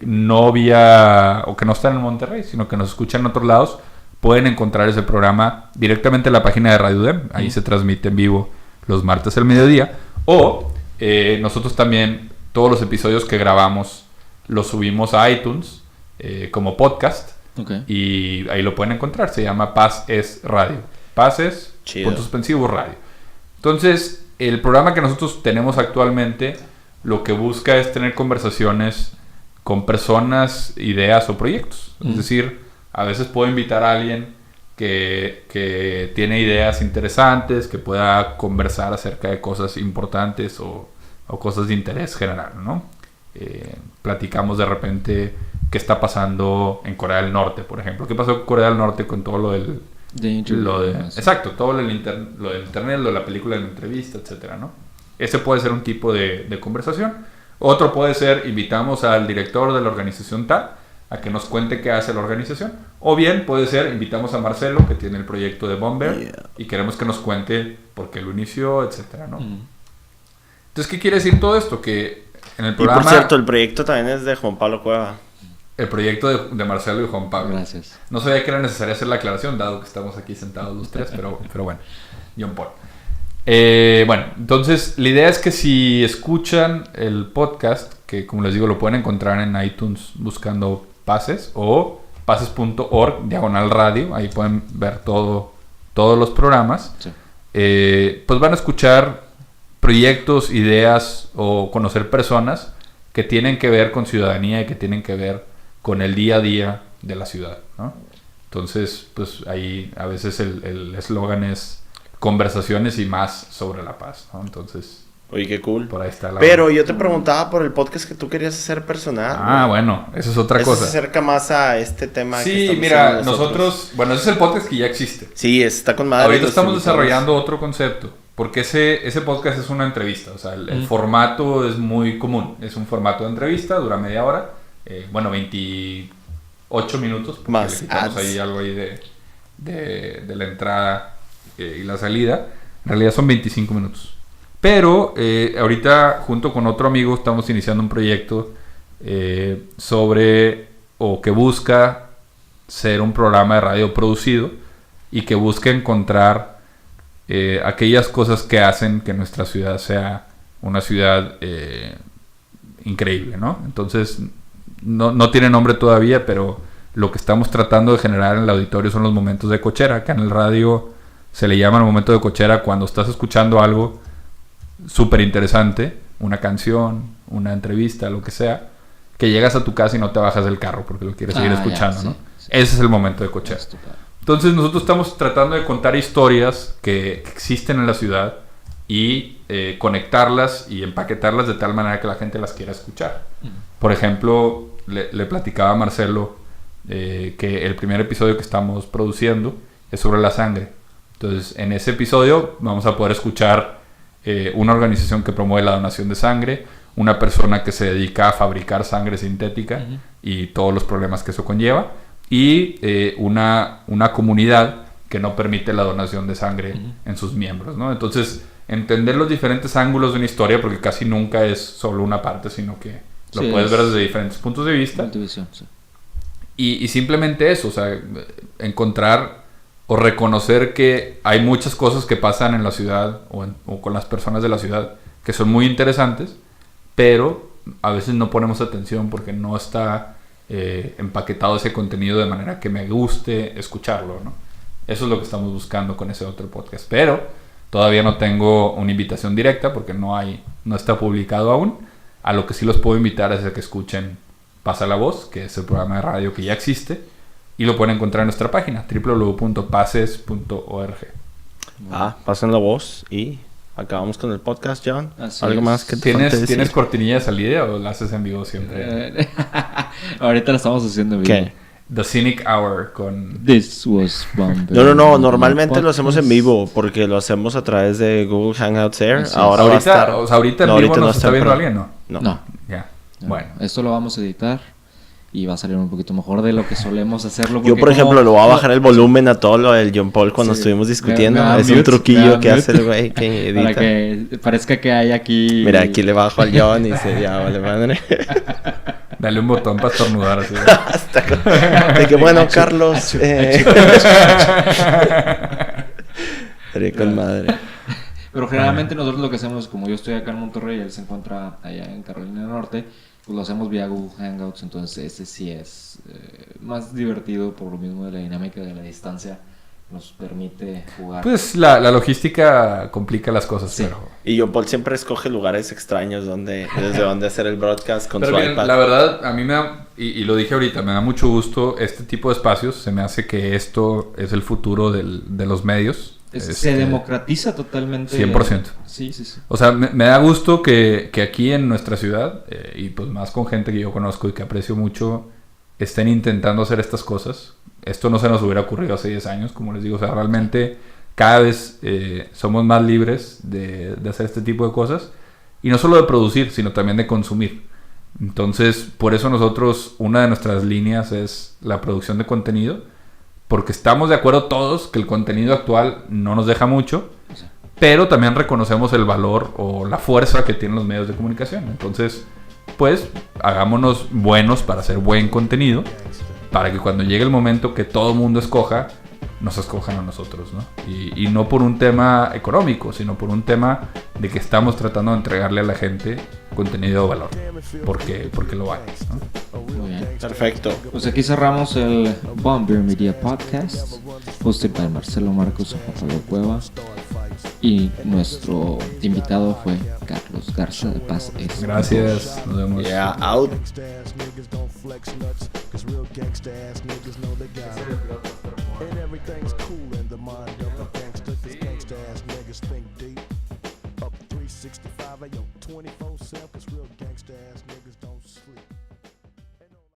no vía, o que no está en Monterrey, sino que nos escucha en otros lados, pueden encontrar ese programa directamente en la página de Radio UDEM. Ahí se transmite en vivo los martes al mediodía. O nosotros también, todos los episodios que grabamos los subimos a iTunes como podcast. Ok. Y ahí lo pueden encontrar. Se llama Paz es Radio. Paz es, Chido. punto suspensivo, radio. Entonces, el programa que nosotros tenemos actualmente lo que busca es tener conversaciones con personas, ideas o proyectos. Es decir, a veces puedo invitar a alguien que tiene ideas interesantes, que pueda conversar acerca de cosas importantes o cosas de interés general, ¿no? Platicamos de repente qué está pasando en Corea del Norte, por ejemplo. ¿Qué pasó en Corea del Norte con todo lo del... exacto, todo lo del internet, lo de la película, de la entrevista, etcétera, ¿no? Ese puede ser un tipo de conversación. Otro puede ser, invitamos al director de la organización tal a que nos cuente qué hace la organización. O bien puede ser, invitamos a Marcelo, que tiene el proyecto de Bomber, y queremos que nos cuente por qué lo inició, etcétera, ¿no? Entonces, ¿qué quiere decir todo esto? Que en el programa... Y por cierto, el proyecto también es de Juan Pablo Cueva. El proyecto de Marcelo y Juan Pablo. Gracias. No sabía que era necesario hacer la aclaración, dado que estamos aquí sentados los tres, pero bueno, John Paul. Bueno, entonces la idea es que si escuchan el podcast, que como les digo lo pueden encontrar en iTunes buscando Pases o pases.org/radio, ahí pueden ver todos los programas. Sí. Pues van a escuchar proyectos, ideas o conocer personas que tienen que ver con ciudadanía y que tienen que ver con el día a día de la ciudad, ¿no? Entonces, pues ahí a veces el eslogan es conversaciones y más sobre la paz, ¿no? Entonces, Oye, qué cool. por ahí está la... Pero yo te preguntaba por el podcast que tú querías hacer personal. Bueno, eso es otra Eso cosa. se acerca más a este tema. que Sí, estamos mira, haciendo nosotros... Bueno, ese es el podcast que ya existe. Sí, está con madre. Ahorita los estamos invitados. desarrollando otro concepto, porque ese podcast es una entrevista, o sea, el formato es muy común, es un formato de entrevista, dura media hora, 28 minutos, porque Más le quitamos ads. ahí algo ahí de la entrada y la salida, en realidad son 25 minutos. Pero ahorita junto con otro amigo estamos iniciando un proyecto sobre, o que busca ser un programa de radio producido y que busca encontrar aquellas cosas que hacen que nuestra ciudad sea una ciudad increíble, ¿no? Entonces, no tiene nombre todavía, pero lo que estamos tratando de generar en el auditorio son los momentos de cochera, que en el radio se le llama el momento de cochera cuando estás escuchando algo súper interesante, una canción, una entrevista, lo que sea, que llegas a tu casa y no te bajas del carro porque lo quieres seguir escuchando, ¿no? Sí. Ese es el momento de cochera. Entonces nosotros estamos tratando de contar historias que existen en la ciudad y conectarlas y empaquetarlas de tal manera que la gente las quiera escuchar. Por ejemplo, le platicaba a Marcelo que el primer episodio que estamos produciendo es sobre la sangre. Entonces en ese episodio vamos a poder escuchar una organización que promueve la donación de sangre, una persona que se dedica a fabricar sangre sintética y todos los problemas que eso conlleva, y una comunidad que no permite la donación de sangre en sus miembros, ¿no? Entonces, entender los diferentes ángulos de una historia, porque casi nunca es solo una parte, sino que lo puedes ver desde diferentes puntos de vista. Multivisión, sí. Y simplemente eso, o sea, encontrar o reconocer que hay muchas cosas que pasan en la ciudad o con las personas de la ciudad que son muy interesantes, pero a veces no ponemos atención porque no está empaquetado ese contenido de manera que me guste escucharlo, ¿no? Eso es lo que estamos buscando con ese otro podcast, pero todavía no tengo una invitación directa porque no está publicado aún. A lo que sí los puedo invitar es a que escuchen Pasa la Voz, que es el programa de radio que ya existe, y lo pueden encontrar en nuestra página www.pases.org. Pasen la voz y acabamos con el podcast, John. Así ¿Algo es. más que te falte decir? ¿Tienes cortinilla de salida o la haces en vivo siempre? Ahorita la estamos haciendo bien. ¿Qué? The Cynic Hour con... This was Bomber. No, normalmente lo hacemos en vivo porque lo hacemos a través de Google Hangouts Air. Así es. Ahora va a estar... O sea, ahorita en No, vivo ahorita no nos está está, viendo pero- alguien, ¿no? No. Ya. No. Bueno. Esto lo vamos a editar y va a salir un poquito mejor de lo que solemos hacerlo. Yo, porque por ejemplo, como- lo voy a bajar el volumen a todo lo del John Paul cuando Sí. estuvimos discutiendo. Me da Es un mute, me truquillo da que hace mute. el güey que Para edita. que parezca que hay aquí... Mira, aquí le bajo al John y se ya vale madre. Dale un botón para estornudar así. Hasta de que bueno, Carlos. Sería con madre. Pero generalmente nosotros lo que hacemos, como yo estoy acá en Monterrey y él se encuentra allá en Carolina del Norte, pues lo hacemos vía Google Hangouts, entonces ese sí es más divertido por lo mismo de la dinámica de la distancia, nos permite jugar. Pues la logística complica las cosas, Sí. pero... Y John Paul siempre escoge lugares extraños desde donde hacer el broadcast con Pero su bien, iPad. la verdad, a mí me da, y lo dije ahorita, me da mucho gusto este tipo de espacios. Se me hace que esto es el futuro de los medios. Se democratiza totalmente. 100%. Sí, sí, sí. O sea, me da gusto que aquí en nuestra ciudad, y pues más con gente que yo conozco y que aprecio mucho, estén intentando hacer estas cosas. Esto no se nos hubiera ocurrido hace 10 años, como les digo. O sea, realmente cada vez somos más libres de hacer este tipo de cosas. Y no solo de producir, sino también de consumir. Entonces, por eso nosotros, una de nuestras líneas es la producción de contenido. Porque estamos de acuerdo todos que el contenido actual no nos deja mucho. Sí. Pero también reconocemos el valor o la fuerza que tienen los medios de comunicación. Entonces, pues, hagámonos buenos para hacer buen contenido. Para que cuando llegue el momento que todo el mundo escoja, nos escojan a nosotros, ¿no? Y no por un tema económico, sino por un tema de que estamos tratando de entregarle a la gente contenido de valor. Porque lo vale, ¿no? Muy bien. Perfecto. Pues aquí cerramos el Bomber Media Podcast, hosted by Marcelo Marcos y Juan Pablo Cueva. Y nuestro invitado fue Carlos Garza de Paz. Gracias, nos vemos. Yeah, out. And everything's cool in the mind of a gangster, 'cause gangsta ass niggas think deep. Up 365, ayo, 24.